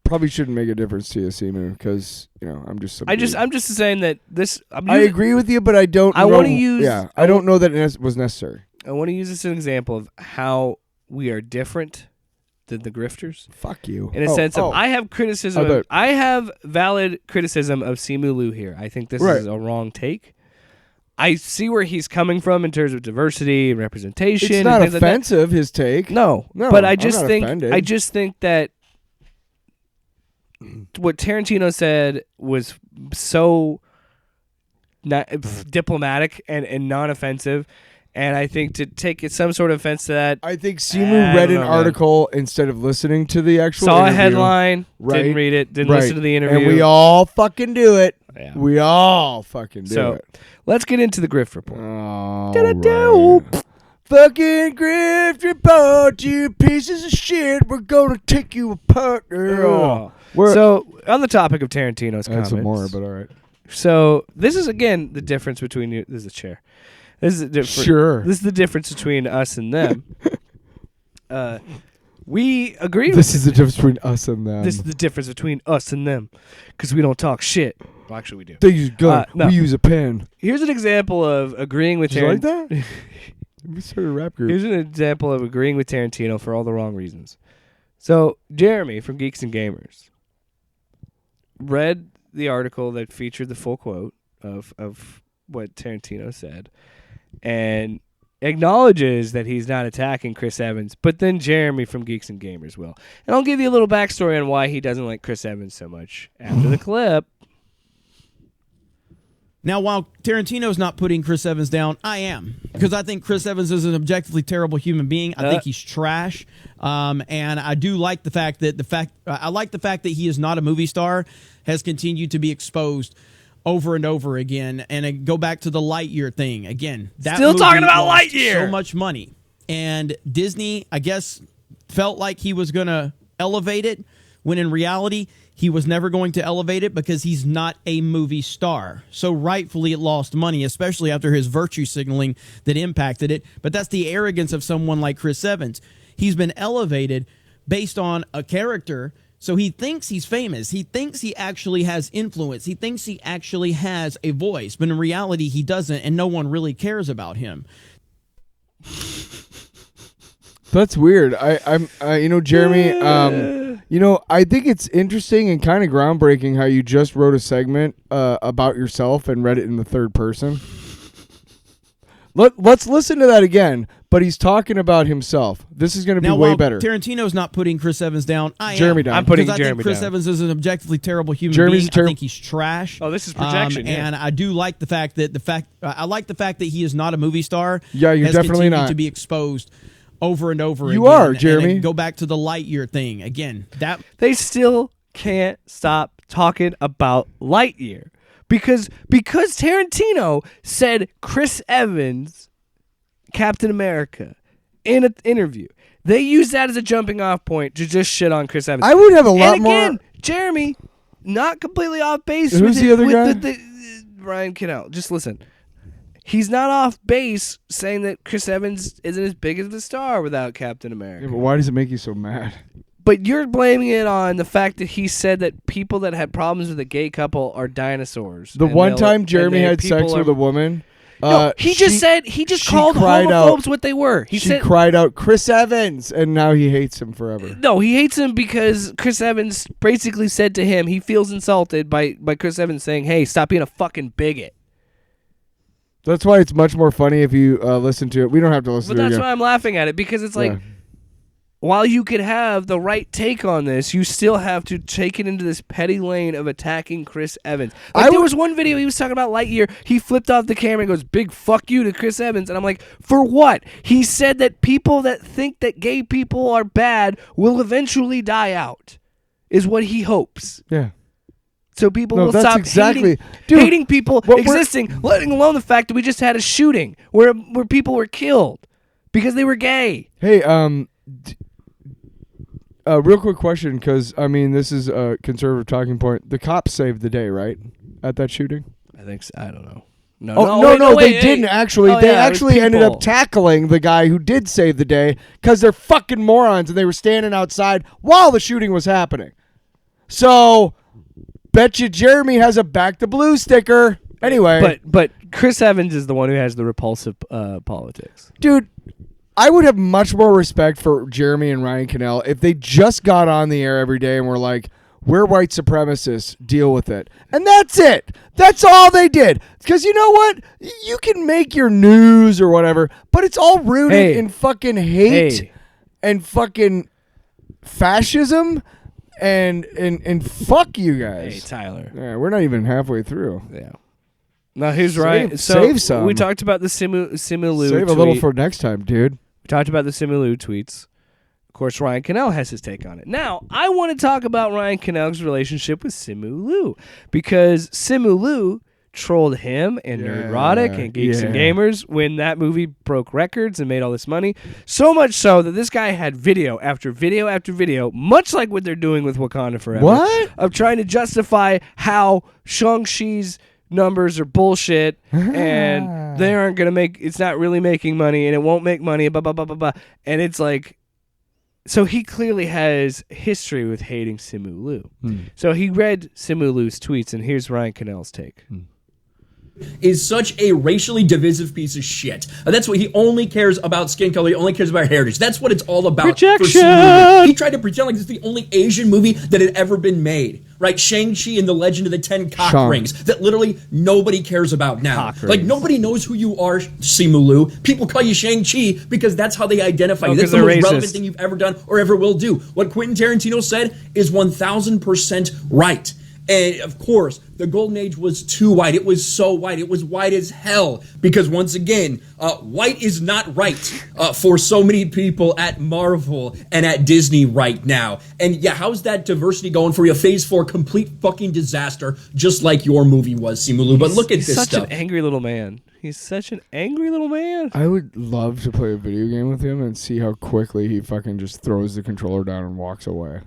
probably shouldn't make a difference to you, Simu, because I'm just. I'm just saying that this. I agree with you, but I don't. I want to use. Yeah, I don't know that it was necessary. I want to use this as an example of how we are different than the grifters. Fuck you. In a sense of, I have criticism. I have valid criticism of Simu Liu here. I think this is a wrong take. I see where he's coming from in terms of diversity and representation. It's not and offensive, his take. No, but I just think that what Tarantino said was so diplomatic and non-offensive. And I think to take some sort of offense to that, I think Simu read an article instead of listening to the actual saw interview. A headline, didn't read it, didn't listen to the interview. And we all fucking do it. Yeah. We all fucking do it. Let's get into the Grift Report. Fucking Grift Report, you pieces of shit. We're going to take you apart, girl. So, on the topic of Tarantino's comments. Some more, but all right. So, this is, again, the difference between you. This is a chair. This is the difference between us and them. We agree. This is the difference between us and them. This is the difference between us and them, because we don't talk shit. Well, actually, we do. They use gun. No. We use a pen. Here's an example of agreeing with Tarantino. Like that? We started a rap group. Here's an example of agreeing with Tarantino for all the wrong reasons. So, Jeremy from Geeks and Gamers read the article that featured the full quote of what Tarantino said, and acknowledges that he's not attacking Chris Evans, but then Jeremy from Geeks and Gamers will. And I'll give you a little backstory on why he doesn't like Chris Evans so much after the clip. Now, while Tarantino's not putting Chris Evans down, I am. Because I think Chris Evans is an objectively terrible human being. I think he's trash. And I do like the fact that he is not a movie star has continued to be exposed over and over again. And I go back to the Lightyear thing. Again, that still movie talking about lost Lightyear. So much money. And Disney, I guess, felt like he was going to elevate it, when in reality, he was never going to elevate it because he's not a movie star. So rightfully it lost money, especially after his virtue signaling that impacted it. But that's the arrogance of someone like Chris Evans. He's been elevated based on a character. So he thinks he's famous. He thinks he actually has influence. He thinks he actually has a voice. But in reality, he doesn't, and no one really cares about him. That's weird. Jeremy, I think it's interesting and kind of groundbreaking how you just wrote a segment about yourself and read it in the third person. Let's listen to that again, but he's talking about himself. This is going to be way better. Tarantino's not putting Chris Evans down. Jeremy down. I'm putting Jeremy Jeremy Chris down. Evans is an objectively terrible human Jeremy's being. I think he's trash. Oh, this is projection. And I do like the fact that I like the fact that he is not a movie star. Yeah, you're has definitely continued not to be exposed over and over again. You are, And Jeremy. then go back to the Lightyear thing again. That They still can't stop talking about Lightyear because Tarantino said Chris Evans, Captain America, in an interview. They use that as a jumping off point to just shit on Chris Evans. I would have a lot and again, more. Jeremy, not completely off base. Who's with the other guy? Ryan Cannell. Just listen. He's not off base saying that Chris Evans isn't as big of a star without Captain America. Yeah, but why does it make you so mad? But you're blaming it on the fact that he said that people that had problems with a gay couple are dinosaurs. The And one they'll- time and Jeremy they- had people sex are- with a woman. No, he just she called cried homophobes out- what they were. He She said cried out, "Chris Evans," and now he hates him forever. no, he hates him because Chris Evans basically said to him he feels insulted by Chris Evans saying, "Hey, stop being a fucking bigot." That's why it's much more funny if you listen to it. We don't have to listen But to it that's again. why I'm laughing at it because it's like, Yeah. while you could have the right take on this, you still have to take it into this petty lane of attacking Chris Evans. There was one video he was talking about Lightyear. He flipped off the camera and goes, "Big fuck you" to Chris Evans. And I'm like, for what? He said that people that think that gay people are bad will eventually die out, is what he hopes. Yeah. So people No, will that's stop exactly- Dude, hating people what we're- existing, letting alone the fact that we just had a shooting where people were killed because they were gay. Hey, real quick question, because I mean this is a conservative talking point. The cops saved the day, right, at that shooting? I think so. I don't know. They didn't actually. Oh, they yeah, it was actually ended up people. tackling the guy who did save the day because they're fucking morons and they were standing outside while the shooting was happening. So, bet you Jeremy has a Back to Blue sticker. Anyway, But Chris Evans is the one who has the repulsive politics. dude, I would have much more respect for Jeremy and Ryan Cannell if they just got on the air every day and were like, "We're white supremacists, deal with it." And that's it. That's all they did. Because you know what? You can make your news or whatever, but it's all rooted in fucking hate and fucking fascism and fuck you guys. Hey, Tyler. Yeah, we're not even halfway through. Yeah. Now here's Ryan. So save some. we talked about the Simu Save a little for next time, dude. We talked about the Simu tweets. Of course, Ryan Cannell has his take on it. Now, I want to talk about Ryan Cannell's relationship with Simu Liu because Simu Liu trolled him and Nerdrotic and Geeks and Gamers when that movie broke records and made all this money. So much so that this guy had video after video after video, much like what they're doing with Wakanda Forever. What? Of trying to justify how Shang-Chi's numbers are bullshit and they aren't going to it's not really making money and it won't make money, blah, blah, blah, blah, blah. And it's like, so he clearly has history with hating Simu Liu. So he read Simu Liu's tweets, and here's Ryan Cannell's take. Is such a racially divisive piece of shit. That's what he only cares about skin color. He only cares about heritage. That's what it's all about. Rejection! For Simu Liu. He tried to pretend like this is the only Asian movie that had ever been made. Right? Shang-Chi and the Legend of the Ten Cock Rings that literally nobody cares about now. Like nobody knows who you are, Simu Liu. People call you Shang-Chi because that's how they identify you. That's the most relevant thing you've ever done or ever will do. What Quentin Tarantino said is 1000% right. And of course, the golden age was too white. It was so white. It was white as hell. Because once again, white is not right for so many people at Marvel and at Disney right now. And yeah, how's that diversity going for you? Phase 4, complete fucking disaster, just like your movie was, Simu Liu. But look at this such stuff. an angry little man. He's such an angry little man. I would love to play a video game with him and see how quickly he fucking just throws the controller down and walks away.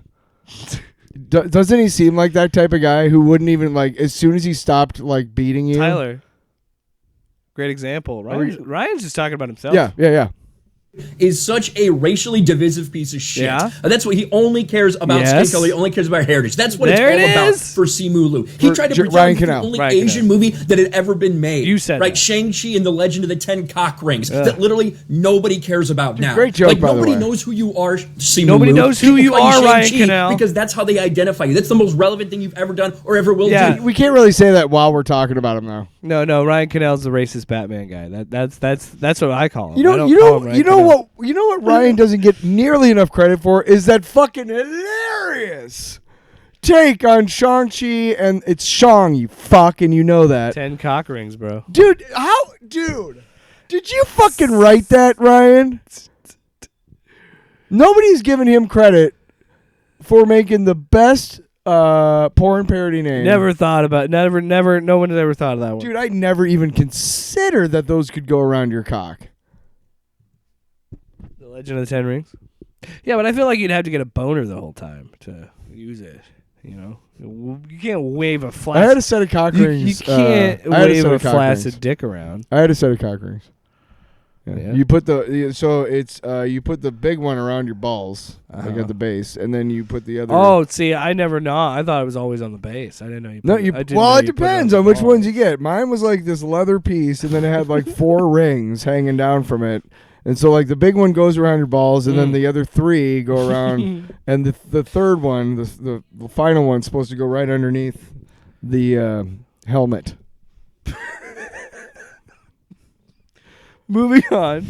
Doesn't he seem like that type of guy who wouldn't even, like, as soon as he stopped, like, beating you? Tyler. Great example. Ryan's just talking about himself. Yeah. is such a racially divisive piece of shit. Yeah. That's what he only cares about skin color. He only cares about heritage. That's what There it's it all about is. for Simu Liu. He tried to pretend Ryan it's the Canal. only Ryan Asian movie that had ever been made. You said right? that. Shang-Chi and the Legend of the Ten Cock Rings that literally nobody cares about now. great joke, like by the nobody way. knows who you are. Simu Nobody Liu. knows who People you call are, Ryan Shang-Chi Canal. because that's how they identify you. That's the most relevant thing you've ever done or ever will Yeah. do. We can't really say that while we're talking about him, though. No, Ryan Cannell's the racist Batman guy. That's what I call him. You I know, don't call him Ryan you know Cannell. what Ryan doesn't get nearly enough credit for is that fucking hilarious take on Shang-Chi, and it's Shang, you fuck, and you know that. 10 cock rings, bro. Dude, did you fucking write that, Ryan? Nobody's giving him credit for making the best porn parody name. No one has ever thought of that one. Dude, I never even considered that those could go around your cock. The Legend of the Ten Rings. Yeah, but I feel like you'd have to get a boner the whole time to use it. You know, you can't wave a I flaccid. had a set of cock You rings. can't I had wave set a of cock flaccid rings. dick around. I had a set of cock rings. Yeah. Yeah. You put you put the big one around your balls, like at the base, and then you put the other. Oh, see, I never know. I thought it was always on the base. I didn't know you. No, Put you. I didn't Well, know it you put depends on on the which balls. ones you get. Mine was like this leather piece, and then it had like 4 rings hanging down from it, and so like the big one goes around your balls, and then the other 3 go around, and the third one, the final one's supposed to go right underneath the helmet. Moving on.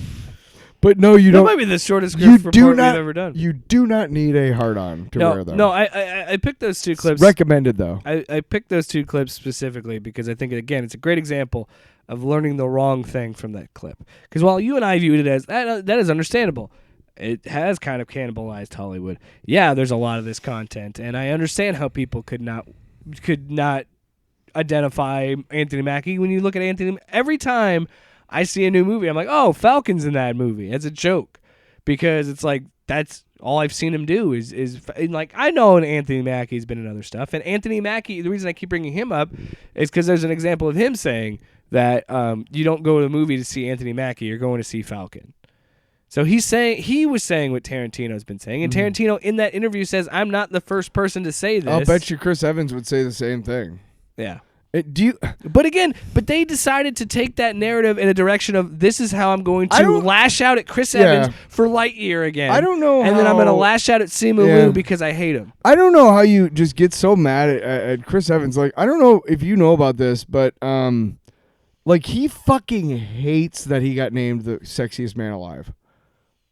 But no, you That don't. might be the shortest You script do report not. we've ever done. You do not need a hard-on to wear them. No, I picked those two clips. Recommended though. I picked those two clips specifically because I think, again, it's a great example of learning the wrong thing from that clip. Because while you and I viewed it as, that is understandable, it has kind of cannibalized Hollywood. Yeah, there's a lot of this content, and I understand how people could not identify Anthony Mackie. When you look at Anthony, every time I see a new movie, I'm like, oh, Falcon's in that movie. It's a joke. Because it's like, that's all I've seen him do is and like, I know Anthony Mackie's been in other stuff, and Anthony Mackie, the reason I keep bringing him up is because there's an example of him saying that you don't go to the movie to see Anthony Mackie, you're going to see Falcon. So he was saying what Tarantino's been saying, and Tarantino in that interview says, I'm not the first person to say this. I'll bet you Chris Evans would say the same thing. Yeah. But they decided to take that narrative in a direction of, this is how I'm going to lash out at Chris Evans for Lightyear again. I don't know and then I'm going to how- lash out at Simu Liu because I hate him. I don't know how you just get so mad at Chris Evans. Like, I don't know if you know about this, but like, he fucking hates that he got named the sexiest man alive.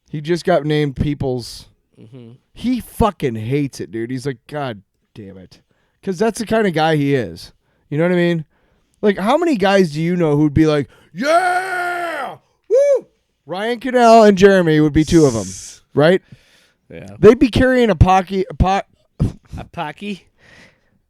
He just got named People's. He fucking hates it, dude. He's like, God damn it, because that's the kind of guy he is. You know what I mean? Like, how many guys do you know who'd be like, yeah, woo? Ryan Cannell and Jeremy would be 2 of them, right? Yeah. They'd be carrying a Pocky. They'd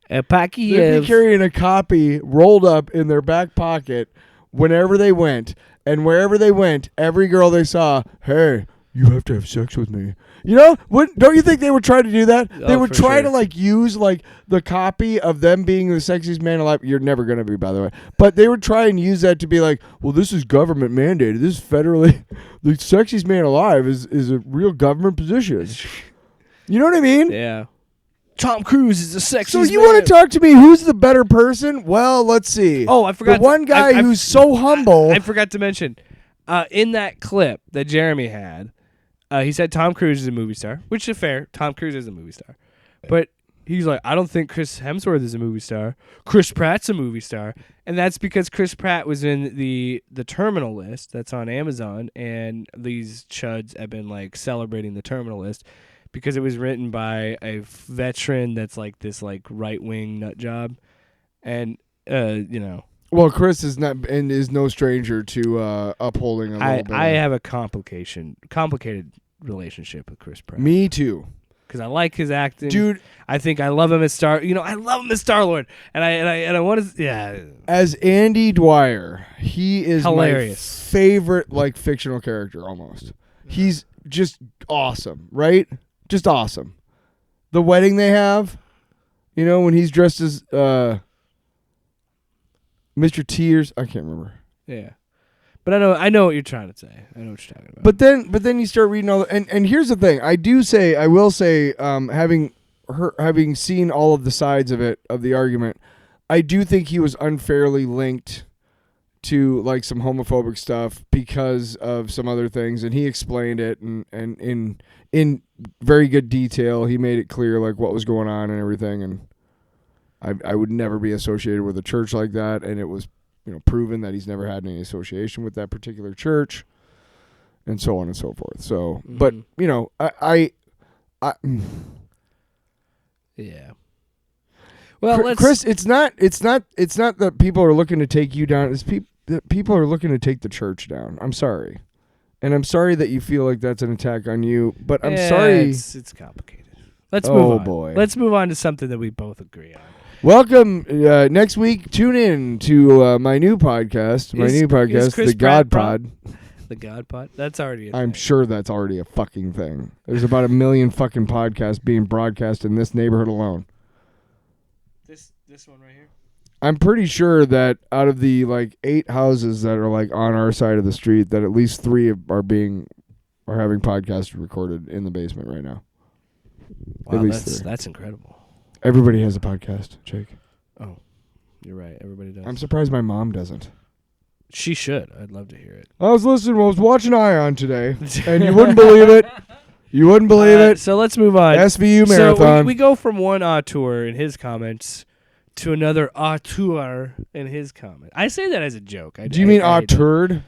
They'd be carrying a copy rolled up in their back pocket whenever they went. And wherever they went, every girl they saw, hey, you have to have sex with me. You know, don't you think they would try to do that? They would for try sure. to like use like the copy of them being the sexiest man alive. You're never gonna be, by the way. But they would try and use that to be like, well, this is government mandated. This is federally. The sexiest man alive is a real government position. You know what I mean? Yeah. Tom Cruise is the sexiest So you man. want to talk to me? Who's the better person? Well, let's see. Oh, I forgot. The one guy who's so humble. I forgot to mention, in that clip that Jeremy had, he said Tom Cruise is a movie star, which is fair. Tom Cruise is a movie star. But he's like, I don't think Chris Hemsworth is a movie star. Chris Pratt's a movie star. And that's because Chris Pratt was in the Terminal List that's on Amazon, and these chuds have been like celebrating the Terminal List because it was written by a veteran that's like this like right-wing nut job. And, you know. Well, Chris is not and is no stranger to upholding a little bit. I have a complicated relationship with Chris Pratt. Me too, because I like his acting, dude. I think I love him as I love him as Star-Lord, and I want to, yeah. As Andy Dwyer, he is Hilarious. my favorite like fictional character. Almost, he's just awesome, right? Just awesome. The wedding they have, you know, when he's dressed as Mr. Tears, I can't remember. Yeah. But I know what you're trying to say. I know what you're talking about. But then you start reading all and here's the thing. I will say having seen all of the sides of the argument, I do think he was unfairly linked to like some homophobic stuff because of some other things, and he explained it and in very good detail. He made it clear like what was going on and everything, and I would never be associated with a church like that, and it was proven that he's never had any association with that particular church, and so on and so forth. So, but I yeah. Well, Chris, it's not that people are looking to take you down. It's people are looking to take the church down. I'm sorry, and I'm sorry that you feel like that's an attack on you. But I'm sorry. It's complicated. Let's move on. Oh boy. Let's move on to something that we both agree on. Welcome next week. Tune in to my new podcast. The God Pod. The God Pod. That's already. I'm sure that's already a fucking thing. There's about 1 million fucking podcasts being broadcast in this neighborhood alone. This one right here. I'm pretty sure that out of the 8 houses that are on our side of the street, that at least 3 are having podcasts recorded in the basement right now. Wow, at least that's incredible. Everybody has a podcast, Jake. Oh, you're right. Everybody does. I'm surprised my mom doesn't. She should. I'd love to hear it. I was watching Ion today, and you wouldn't believe it. You wouldn't believe it. So let's move on. SVU marathon. So we go from one auteur in his comments to another auteur in his comment. I say that as a joke. Do you mean auteur?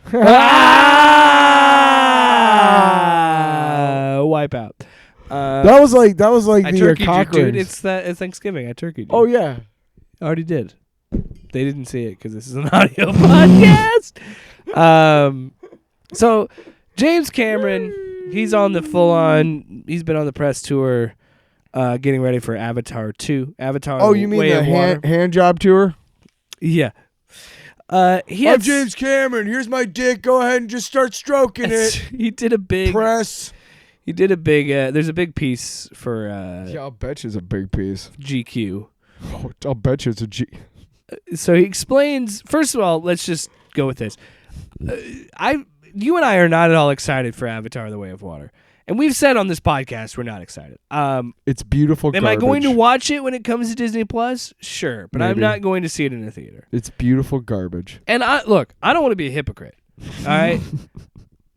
Wipe out. That was like I the turkeyed cock you, dude. rings. It's Thanksgiving. I turkeyed you. Oh yeah. I already did. They didn't see it because this is an audio podcast. So James Cameron, he's on the full on. He's been on the press tour, getting ready for Avatar 2. Avatar. Oh, you mean the hand job tour? Yeah. I'm James Cameron. Here's my dick. Go ahead and just start stroking it. He did a big press. He did a big. There's a big piece for. Yeah, I'll bet you it's a big piece. GQ. Oh, I'll bet you it's a G. So he explains. First of all, let's just go with this. You and I are not at all excited for Avatar: The Way of Water, and we've said on this podcast we're not excited. It's beautiful. Am I going to watch it when it comes to Disney Plus? Sure, but I'm not going to see it in a theater. It's beautiful garbage. And I don't want to be a hypocrite. All right.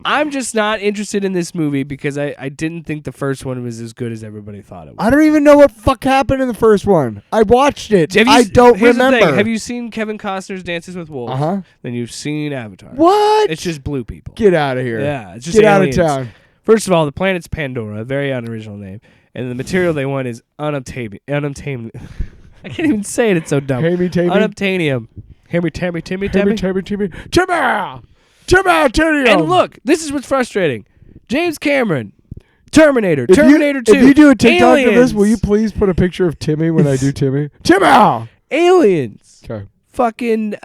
I'm just not interested in this movie because I didn't think the first one was as good as everybody thought it was. I don't even know what fuck happened in the first one. I watched it. I don't remember. Have you seen Kevin Costner's Dances with Wolves? Uh-huh. Then you've seen Avatar. What? It's just blue people. Get out of here. Yeah, it's just Get aliens. out of town. First of all, the planet's Pandora, a very unoriginal name, and the material they want is unobtainium. I can't even say it. It's so dumb. Unobtainium. Timmy. And look, this is what's frustrating. James Cameron, Terminator 2. If you do a TikTok Aliens. of this, will you please put a picture of Timmy when I do Timmy? Timmy! Aliens. Okay. Fucking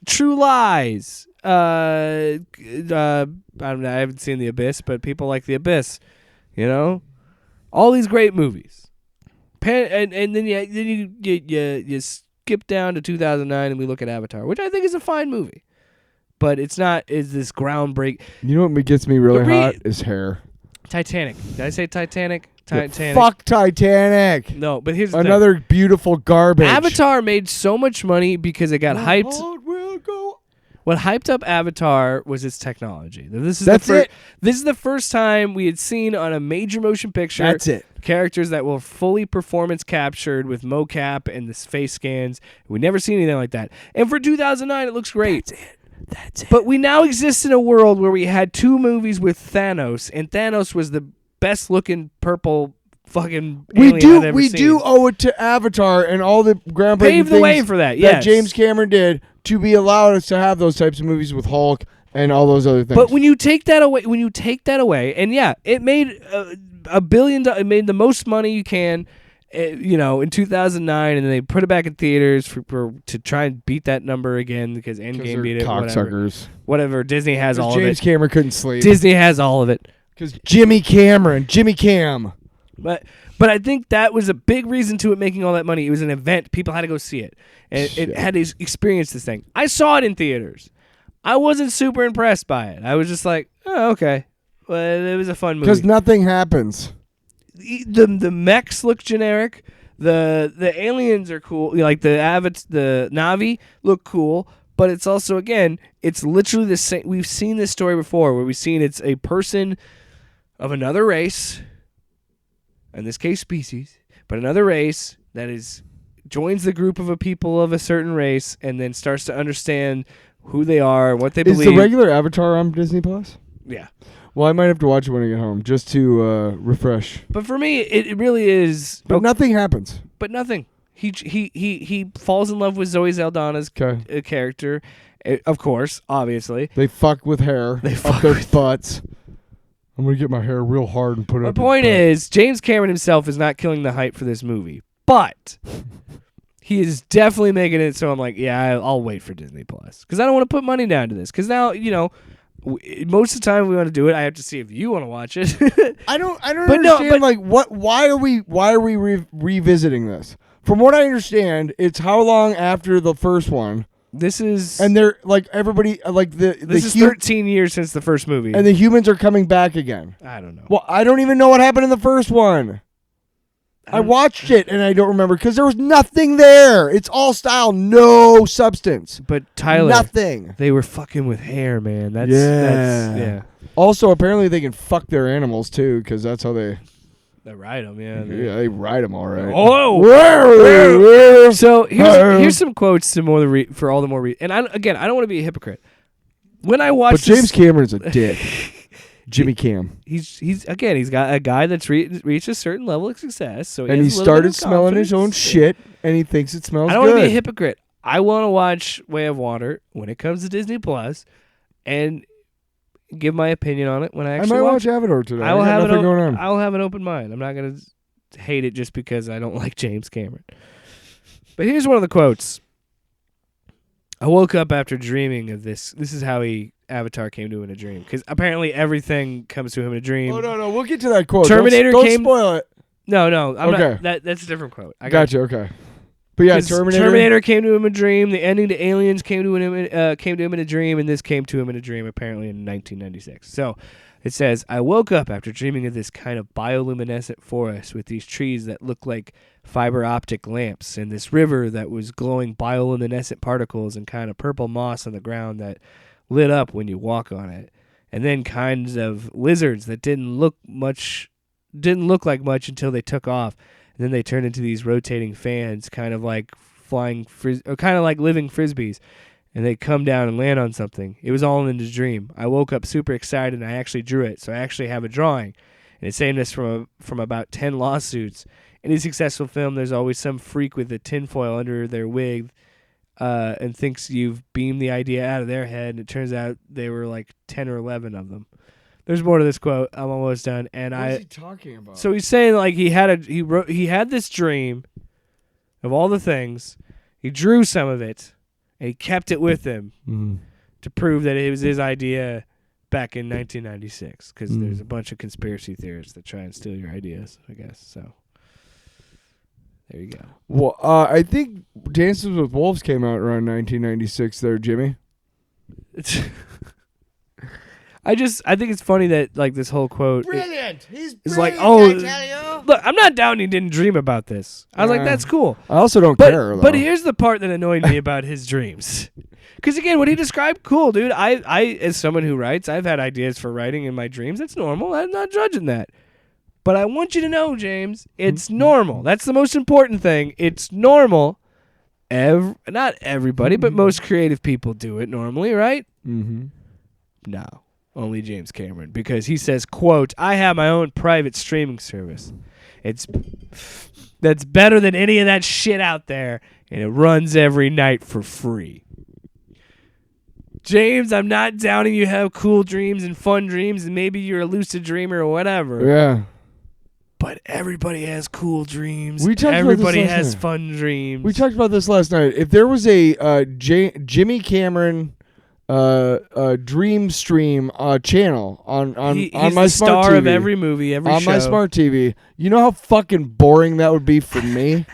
True Lies. I don't know. I haven't seen The Abyss, but people like The Abyss. You know, all these great movies. And then you skip down to 2009 and we look at Avatar, which I think is a fine movie. But it's not is this groundbreak. You know what gets me really hot is hair. Titanic. Did I say Titanic? Titanic. Yeah, fuck Titanic. No, but here's the another thing. Beautiful garbage. Avatar made so much money because it got hyped. What hyped up Avatar was its technology. This is the first time we had seen on a major motion picture. That's it. Characters that were fully performance captured with mocap and the face scans. We never seen anything like that. And for 2009, it looks great. That's it. But we now exist in a world where we had 2 movies with Thanos, and Thanos was the best looking purple fucking alien I've ever seen. do owe it to Avatar and all the groundbreaking paved the way for that. Yes, that James Cameron did to be allowed us to have those types of movies with Hulk and all those other things. But when you take that away, and yeah, it made $1 billion. It made the most money you can. In 2009, and then they put it back in theaters to try and beat that number again because Endgame beat it. Cocksuckers. Whatever. Disney has all of it. James Cameron couldn't sleep. Disney has all of it. Because Jimmy Cam. But I think that was a big reason to it making all that money. It was an event. People had to go see it. And it had to experience this thing. I saw it in theaters. I wasn't super impressed by it. I was just like, oh, okay. Well, it was a fun movie. Because nothing happens. The mechs look generic. The aliens are cool. Like the Na'vi look cool. But it's also, again, it's literally the same. We've seen this story before where we've seen it's a person of another race, in this case species, but another race that joins the group of a people of a certain race and then starts to understand who they are, what they believe. Is the regular Avatar on Disney Plus? Yeah. Well, I might have to watch it when I get home just to refresh. But for me, it really is. But nothing happens. But nothing. He falls in love with Zoe Saldana's character, of course, obviously. They fuck with hair up their butts. I'm going to get my hair real hard and put it up. The point is, James Cameron himself is not killing the hype for this movie. But he is definitely making it so I'm like, yeah, I'll wait for Disney Plus. Because I don't want to put money down to this. Because now, most of the time we want to do it, I have to see if you want to watch it. I don't understand, why are we revisiting this? From what I understand, it's how long after the first one? This is... And they're, everybody, This is 13 years since the first movie. And the humans are coming back again. I don't know. Well, I don't even know what happened in the first one. I watched it, and I don't remember, because there was nothing there. It's all style, no substance. But, Tyler... Nothing. They were fucking with hair, man. That's yeah. Also, apparently they can fuck their animals, too, because that's how they... They ride them, yeah. Yeah, they ride them all right. Oh! So here's some quotes for all the more and I don't want to be a hypocrite. When I watched, but James Cameron's a dick. Jimmy Cam. He's got a guy that's reached a certain level of success. So he started smelling his own shit, and he thinks it smells good. I don't want to be a hypocrite. I want to watch Way of Water when it comes to Disney Plus, and give my opinion on it when I actually watch Avatar today. I will have nothing going on. I will have an open mind. I'm not going to hate it just because I don't like James Cameron. But here's one of the quotes. I woke up after dreaming of this. This is how Avatar came to him in a dream. Because apparently everything comes to him in a dream. Oh, no. We'll get to that quote. Terminator don't came... spoil it. No. I'm okay. not, that's a different quote. Gotcha, okay. But yeah, Terminator came to him in a dream. The ending to Aliens came to him in a dream, and this came to him in a dream apparently in 1996. So it says, I woke up after dreaming of this kind of bioluminescent forest with these trees that look like fiber optic lamps, and this river that was glowing bioluminescent particles and kind of purple moss on the ground that lit up when you walk on it, and then kinds of lizards that didn't look like much until they took off. And then they turn into these rotating fans, kind of like kind of like living frisbees, and they come down and land on something. It was all in the dream. I woke up super excited, and I actually drew it. So I actually have a drawing, and it's saying this from about 10 lawsuits. In a successful film, there's always some freak with a tinfoil under their wig, and thinks you've beamed the idea out of their head. And it turns out they were like 10 or 11 of them. There's more to this quote. I'm almost done. And what is he talking about? So he's saying like he had this dream of all the things. He drew some of it, and he kept it with him to prove that it was his idea back in 1996. Because there's a bunch of conspiracy theorists that try and steal your ideas, I guess. So there you go. Well, I think Dances with Wolves came out around 1996. There, Jimmy. I think it's funny that like this whole quote. Brilliant. He's it's brilliant. Like, oh, I tell you. Look, I'm not down. He didn't dream about this. I was like, that's cool. I also don't care. But here's the part that annoyed me about his dreams. Because again, what he described, cool, dude. I as someone who writes, I've had ideas for writing in my dreams. That's normal. I'm not judging that. But I want you to know, James, it's normal. That's the most important thing. It's normal. Not everybody, but most creative people do it normally, right? Mm-hmm. No. Only James Cameron, because he says, quote, I have my own private streaming service. That's better than any of that shit out there, and it runs every night for free. James, I'm not doubting you have cool dreams and fun dreams, and maybe you're a lucid dreamer or whatever. Yeah. But everybody has cool dreams. Everybody has fun dreams. We talked about this last night. If there was a Jimmy Cameron dream stream channel on he's my the smart star TV, of every movie, every on show. my smart TV, you know how fucking boring that would be for me?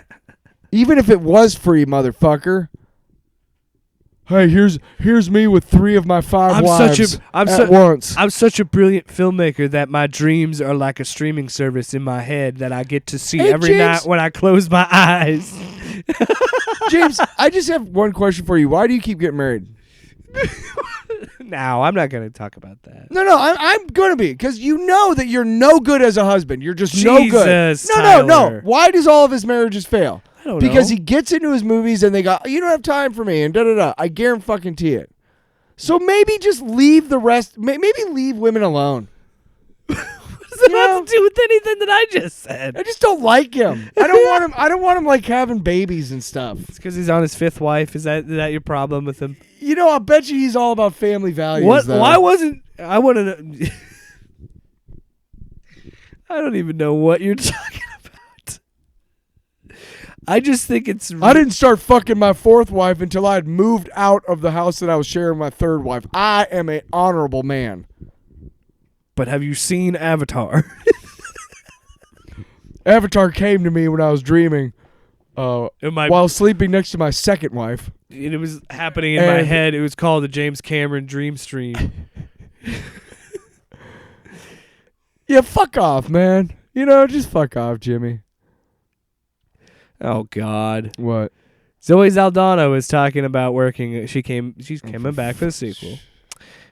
Even if it was free, motherfucker. Hey, here's me with 3 of my 5 wives at once. I'm such a brilliant filmmaker that my dreams are like a streaming service in my head that I get to see every night when I close my eyes. James, I just have one question for you. Why do you keep getting married? No, I'm not going to talk about that. No, I'm going to be, because you know that you're no good as a husband. You're just no good. Jesus, No. Tyler. Why does all of his marriages fail? I don't Because know. he gets into his movies and they go, you don't have time for me, and da-da-da. I guarantee it. So maybe just leave the rest. Maybe leave women alone. What does that have to do with anything that I just said? I just don't like him. I don't want him like having babies and stuff. It's because he's on his 5th wife. Is that your problem with him? You know, I bet you he's all about family values. What? Though. Why wasn't I want to know? I don't even know what you're talking about. I just think it's. I didn't start fucking my 4th wife until I had moved out of the house that I was sharing with my 3rd wife. I am an honorable man. But have you seen Avatar? Avatar came to me when I was dreaming while sleeping next to my 2nd wife. It was happening in my head. It was called the James Cameron Dream Stream. Yeah, fuck off, man. You know, just fuck off, Jimmy. Oh, God. What? Zoe Saldana was talking about working. She's coming back for the sequel.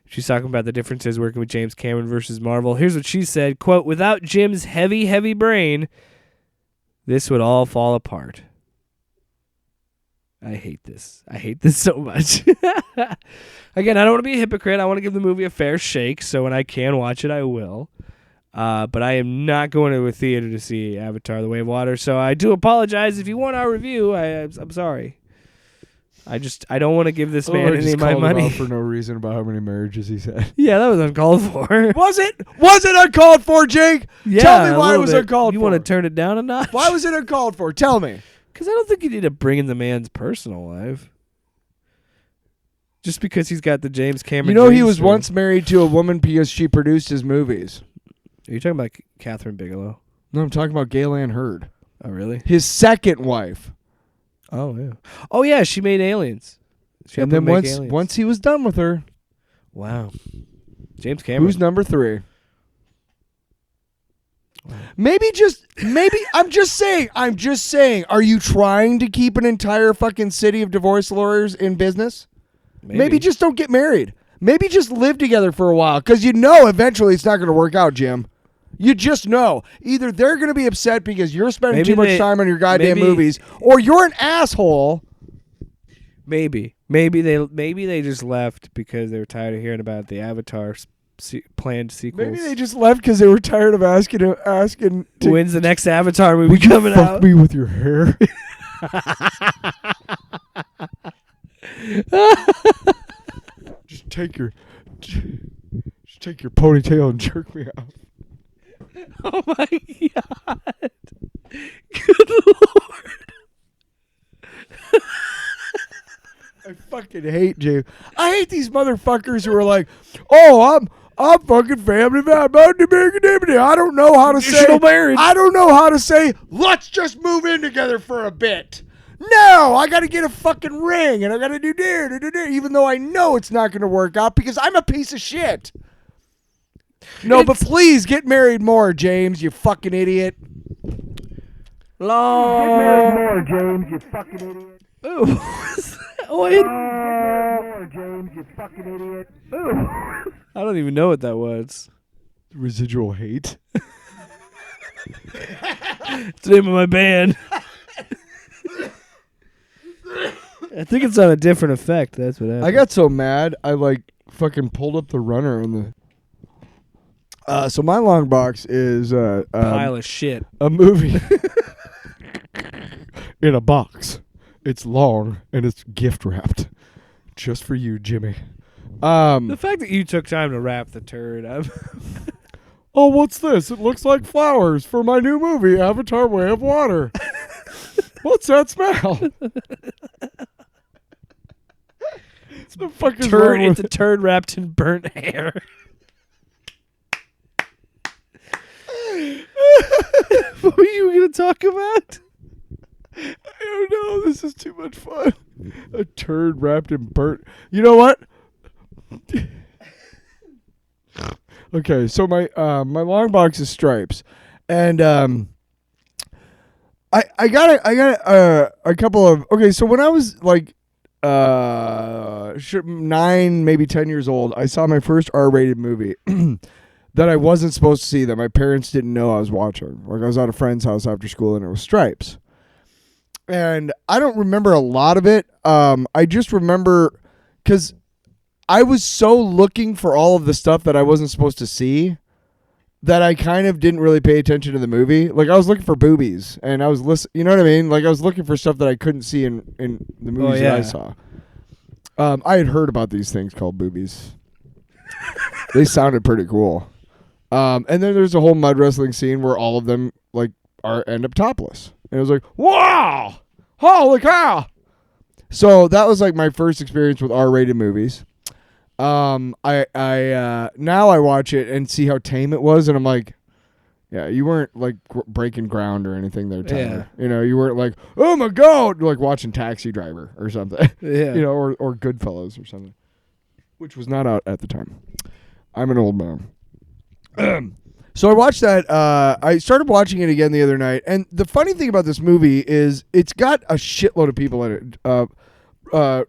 She's talking about the differences working with James Cameron versus Marvel. Here's what she said, quote, "Without Jim's heavy brain, this would all fall apart." I hate this. I hate this so much. Again, I don't want to be a hypocrite. I want to give the movie a fair shake, so when I can watch it, I will. But I am not going to a theater to see Avatar: The Way of Water, so I do apologize. If you want our review, I'm sorry. I don't want to give this man any of my money. For no reason about how many marriages he's had. Yeah, that was uncalled for. Was it? Was it uncalled for, Jake? Yeah, Tell me why it was uncalled for. You want to turn it down a notch? Why was it uncalled for? Tell me. Because I don't think you need to bring in the man's personal life. Just because he's got the James Cameron. You know, he dream was story. once married to a woman because she produced his movies. Are you talking about Catherine Bigelow? No, I'm talking about Gaylan Hurd. Oh, really? His 2nd wife. Oh, yeah. Oh, yeah, she made Aliens. And then once he was done with her. Wow. James Cameron. Who's number 3? Maybe I'm just saying, are you trying to keep an entire fucking city of divorce lawyers in business? Maybe just don't get married. Maybe just live together for a while, because you know eventually it's not going to work out, Jim. You just know. Either they're going to be upset because you're spending too much time on your goddamn movies, or you're an asshole. Maybe they just left because they were tired of hearing about the Avatar planned sequels. Maybe they just left because they were tired of asking to, when's the next Avatar movie would you coming fuck out? me with your hair? Just take your ponytail and jerk me out. Oh my God! Good Lord! I fucking hate James. I hate these motherfuckers who are like, "Oh, I'm fucking family man. I don't know how to say marriage. I don't know how to say. Let's just move in together for a bit. No, I got to get a fucking ring and I got to do even though I know it's not going to work out because I'm a piece of shit. No, but please get married more, James. You fucking idiot. Get married more, James. You fucking idiot. Ooh. James, you fucking idiot. I don't even know what that was. Residual hate. It's the name of my band. I think it's on a different effect. That's what happened. I got so mad, I fucking pulled up the runner on the. So my long box is pile of shit. A movie in a box. It's long and it's gift wrapped, just for you, Jimmy. The fact that you took time to wrap the turd. Oh, what's this? It looks like flowers for my new movie, Avatar: Way of Water. What's that smell? The fuck is wrong with it's a turd wrapped in burnt hair. What were you going to talk about? I don't know. This is too much fun. A turd wrapped in burnt. You know what? Okay, so my long box is stripes, and I got a couple of So when I was like 9, maybe 10 years old, I saw my first R-rated movie that I wasn't supposed to see, that my parents didn't know I was watching. Like, I was at a friend's house after school, and it was Stripes. And I don't remember a lot of it. I just remember because I was so looking for all of the stuff that I wasn't supposed to see that I kind of didn't really pay attention to the movie. Like, I was looking for boobies, and I was listening. You know what I mean? Like, I was looking for stuff that I couldn't see in the movies that I saw. I had heard about these things called boobies. They sounded pretty cool. And then there's a whole mud wrestling scene where all of them like end up topless. And it was like, wow, holy cow. So that was like my first experience with R-rated movies. Now I watch it and see how tame it was, and I'm like, yeah, you weren't like breaking ground or anything there, Tyler. Yeah. You know, you weren't like, oh my God, like watching Taxi Driver or something. Yeah. You know, or Goodfellas or something, which was not out at the time. I'm an old man. So I watched that. I started watching it again the other night, and the funny thing about this movie is it's got a shitload of people in it.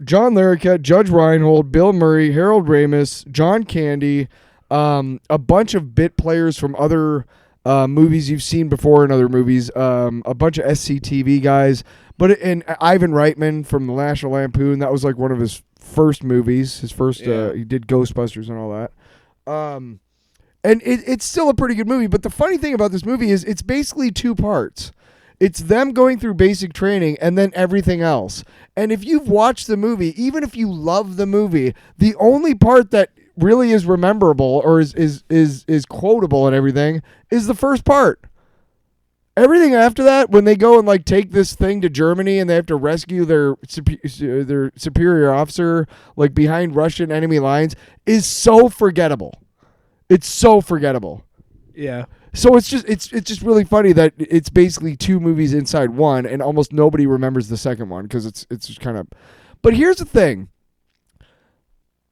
John Larroquette, Judge Reinhold, Bill Murray, Harold Ramis, John Candy, a bunch of bit players from other movies you've seen before in other movies, a bunch of SCTV guys, and Ivan Reitman from the National Lampoon. That was like one of his first movies. His first, he did Ghostbusters and all that. And it's still a pretty good movie. But the funny thing about this movie is it's basically 2 parts. It's them going through basic training and then everything else. And if you've watched the movie, even if you love the movie, the only part that really is rememberable or is quotable and everything is the first part. Everything after that, when they go and like take this thing to Germany and they have to rescue their superior officer like behind Russian enemy lines, is so forgettable. It's so forgettable. Yeah. So it's just really funny that it's basically 2 movies inside one, and almost nobody remembers the second one because it's just kind of. But here's the thing.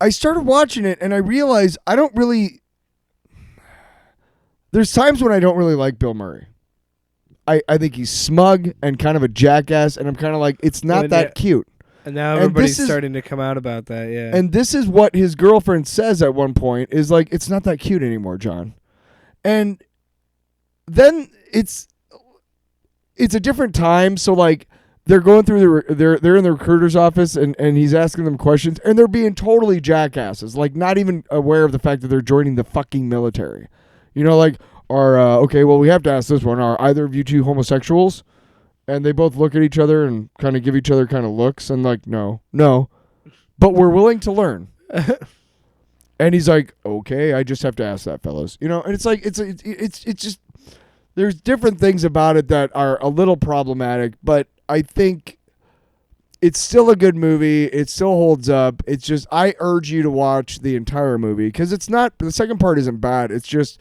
I started watching it and I realized I don't really. There's times when I don't really like Bill Murray. I think he's smug and kind of a jackass, and I'm kind of like, it's not that cute. And now everybody's starting to come out about that, yeah. And this is what his girlfriend says at one point, is like, it's not that cute anymore, John. And then it's a different time, so like they're going through they're in the recruiter's office and he's asking them questions, and they're being totally jackasses, like not even aware of the fact that they're joining the fucking military. You know, like, okay, well, we have to ask this one, are either of you 2 homosexuals? And they both look at each other and kind of give each other kind of looks and like, no, but we're willing to learn. And he's like, okay, I just have to ask that, fellas. You know, and it's like, it's just, there's different things about it that are a little problematic, but I think it's still a good movie. It still holds up. It's just, I urge you to watch the entire movie because it's not, the second part isn't bad. It's just,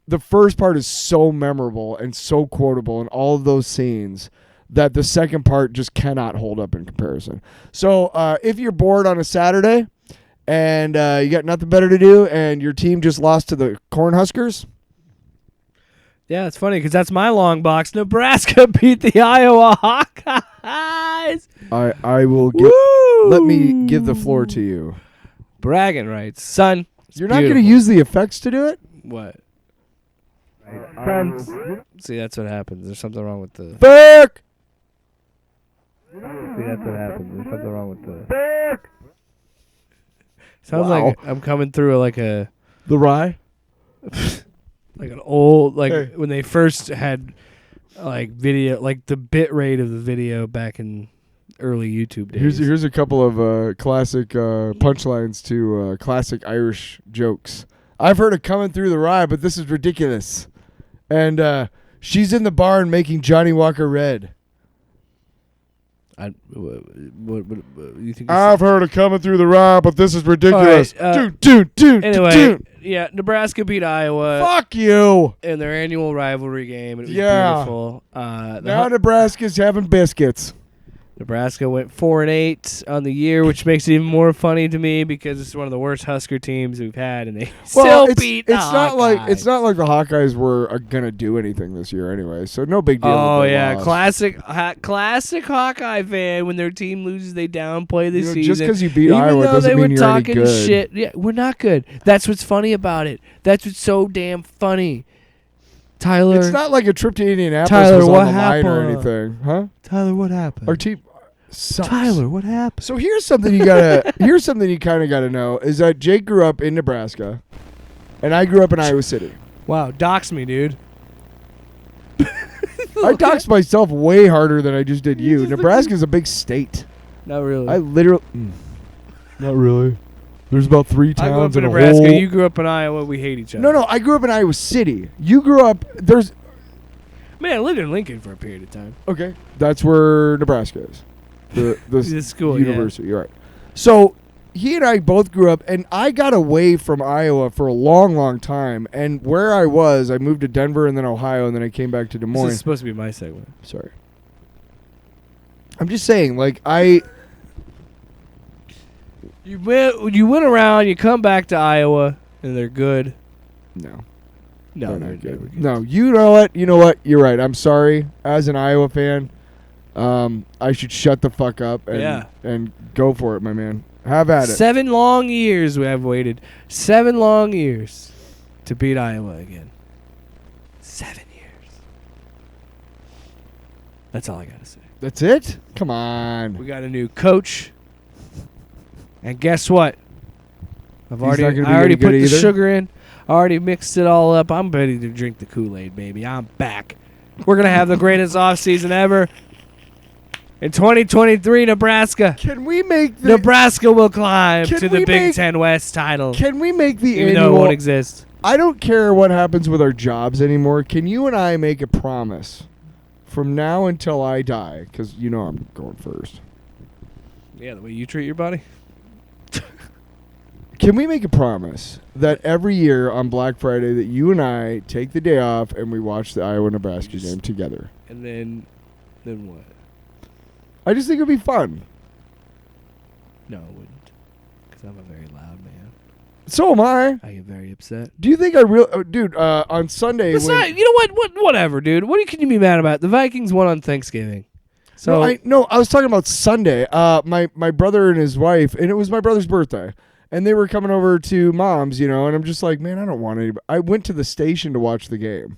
the first part is so memorable and so quotable in all of those scenes that the second part just cannot hold up in comparison. So if you're bored on a Saturday and you got nothing better to do and your team just lost to the Cornhuskers. Yeah, it's funny because that's my long box. Nebraska beat the Iowa Hawkeyes. I will let me give the floor to you. Bragging rights, son. You're not going to use the effects to do it? What? See, that's what happens. There's something wrong with the. Fuck! See, that's what happens. There's something wrong with the. Fuck! Sounds like I'm coming through like a. The rye? Like an old, like when they first had like video, like the bit rate of the video back in early YouTube days. Here's a couple of classic punchlines to classic Irish jokes. I've heard it coming through the rye, but this is ridiculous. And she's in the barn making Johnny Walker Red. What you think? I've heard it coming through the rye, but this is ridiculous. All right, Anyway, yeah, Nebraska beat Iowa fuck you. in their annual rivalry game. It was Yeah. beautiful. Now Nebraska's having biscuits. Nebraska went 4-8 on the year, which makes it even more funny to me because it's one of the worst Husker teams we've had, and they still beat the Hawkeyes. It's not like the Hawkeyes are gonna do anything this year anyway, so no big deal. Oh if they yeah, lost. classic Hawkeye fan. When their team loses, they downplay the season. Just because you beat Even Iowa though doesn't they mean were you're any talking good. shit. Yeah, we're not good. That's what's funny about it. That's what's so damn funny. Tyler, It's not like a trip to Indianapolis Tyler, was what on the line or happened? anything, huh? Tyler, what happened? Our team sucks. Tyler, what happened? So here's something you gotta. Here's something you kind of gotta know is that Jake grew up in Nebraska, and I grew up in Iowa City. Wow, dox me, dude. I doxed myself way harder than I just did you. Nebraska's a big state. Not really. I literally. Not really. There's about 3 I grew up towns in in a Nebraska. whole. You grew up in Iowa. We hate each other. No, I grew up in Iowa City. You grew up. There's. Man, I lived in Lincoln for a period of time. Okay, that's where Nebraska is. The school, university. You're right. So he and I both grew up, and I got away from Iowa for a long, long time. And where I was, I moved to Denver and then Ohio, and then I came back to Des This Moines. is supposed to be my segment. Sorry. I'm just saying, like You went around. You come back to Iowa, and they're good. no. No, They're they're not good. good. No, you know what? You know what? You're right. I'm sorry. As an Iowa fan, I should shut the fuck up and go for it, my man. Have at it. 7 long years we have waited. 7 long years to beat Iowa again. 7 years. That's all I gotta say. That's it? Come on. We got a new coach, and guess what? I not gonna be already any good put the either? sugar in. I already mixed it all up. I'm ready to drink the Kool-Aid, baby. I'm back. We're gonna have the greatest offseason ever. In 2023, Nebraska. Can we make the Nebraska will climb Can to the we Big make- Ten West title, Can we make the even though it annual won't exist. I don't care what happens with our jobs anymore. Can you and I make a promise from now until I die? Because you know I'm going first. Yeah, the way you treat your body. Can we make a promise that every year on Black Friday that you and I take the day off and we watch the Iowa-Nebraska game together? And then what? I just think it'd be fun. No, it wouldn't. Because I'm a very loud man. So am I. I get very upset. Do you think I really... dude, on Sunday... It's not, you know what? Whatever, dude. What can you be mad about? The Vikings won on Thanksgiving. So I was talking about Sunday. My brother and his wife, and it was my brother's birthday. And they were coming over to Mom's, and I'm just like, man, I don't want anybody. I went to the station to watch the game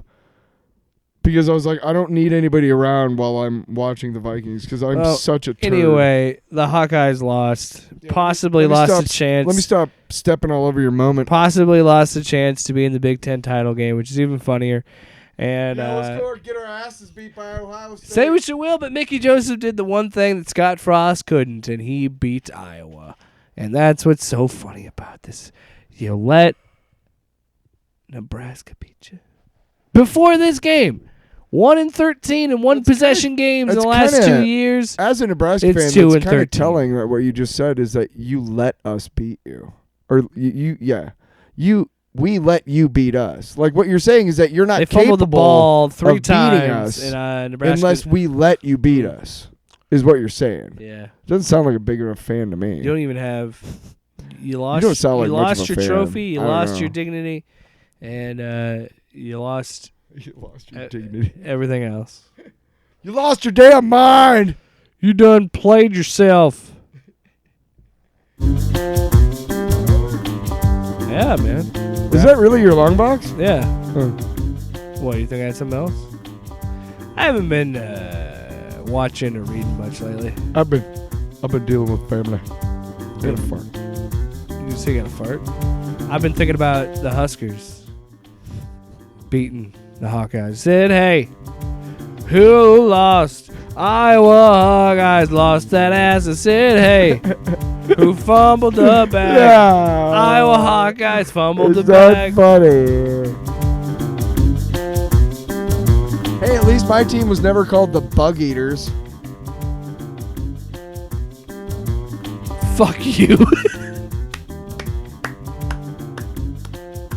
because I was like, I don't need anybody around while I'm watching the Vikings because I'm such a turd. Anyway, the Hawkeyes lost. Possibly lost a chance. Let me stop stepping all over your moment. Possibly lost a chance to be in the Big Ten title game, which is even funnier. And let's go get our asses beat by Ohio State. say what you will, but Mickey Joseph did the one thing that Scott Frost couldn't, and he beat Iowa. And that's what's so funny about this. You let Nebraska beat you. Before this game, 1-13 and one possession games in the last 2 years. As a Nebraska It's fan, 2 it's and kind of 13. telling that what you just said is that you let us beat you. Or we let you beat us. Like what you're saying is that you're not They capable fumbled the ball of 3 beating times us in Nebraska. unless we let you beat us. Is what you're saying. Yeah. Doesn't sound like a big enough fan to me. You don't even have. You lost. don't sound like you much lost of a your fan. trophy. You I don't lost know. your dignity, and you lost You lost your dignity. everything else. You lost your damn mind. You done played yourself. Yeah, man. Is that really your long box? Yeah. Huh. What, you think I had something else? I haven't been watching or reading much lately. I've been dealing with family. Got a fart. You say you got a fart? I've been thinking about the Huskers beating the Hawkeyes. Said, hey, who lost? Iowa Hawkeyes lost that ass. I said, hey, who fumbled the bag? Yeah. Iowa Hawkeyes fumbled the Is that bag. funny? Hey, at least my team was never called the Bug Eaters. Fuck you.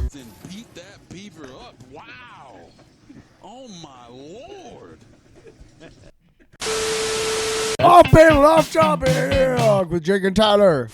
Then beat that beaver up. Wow. Oh my lord. Off panel, off topic with Jake and Tyler.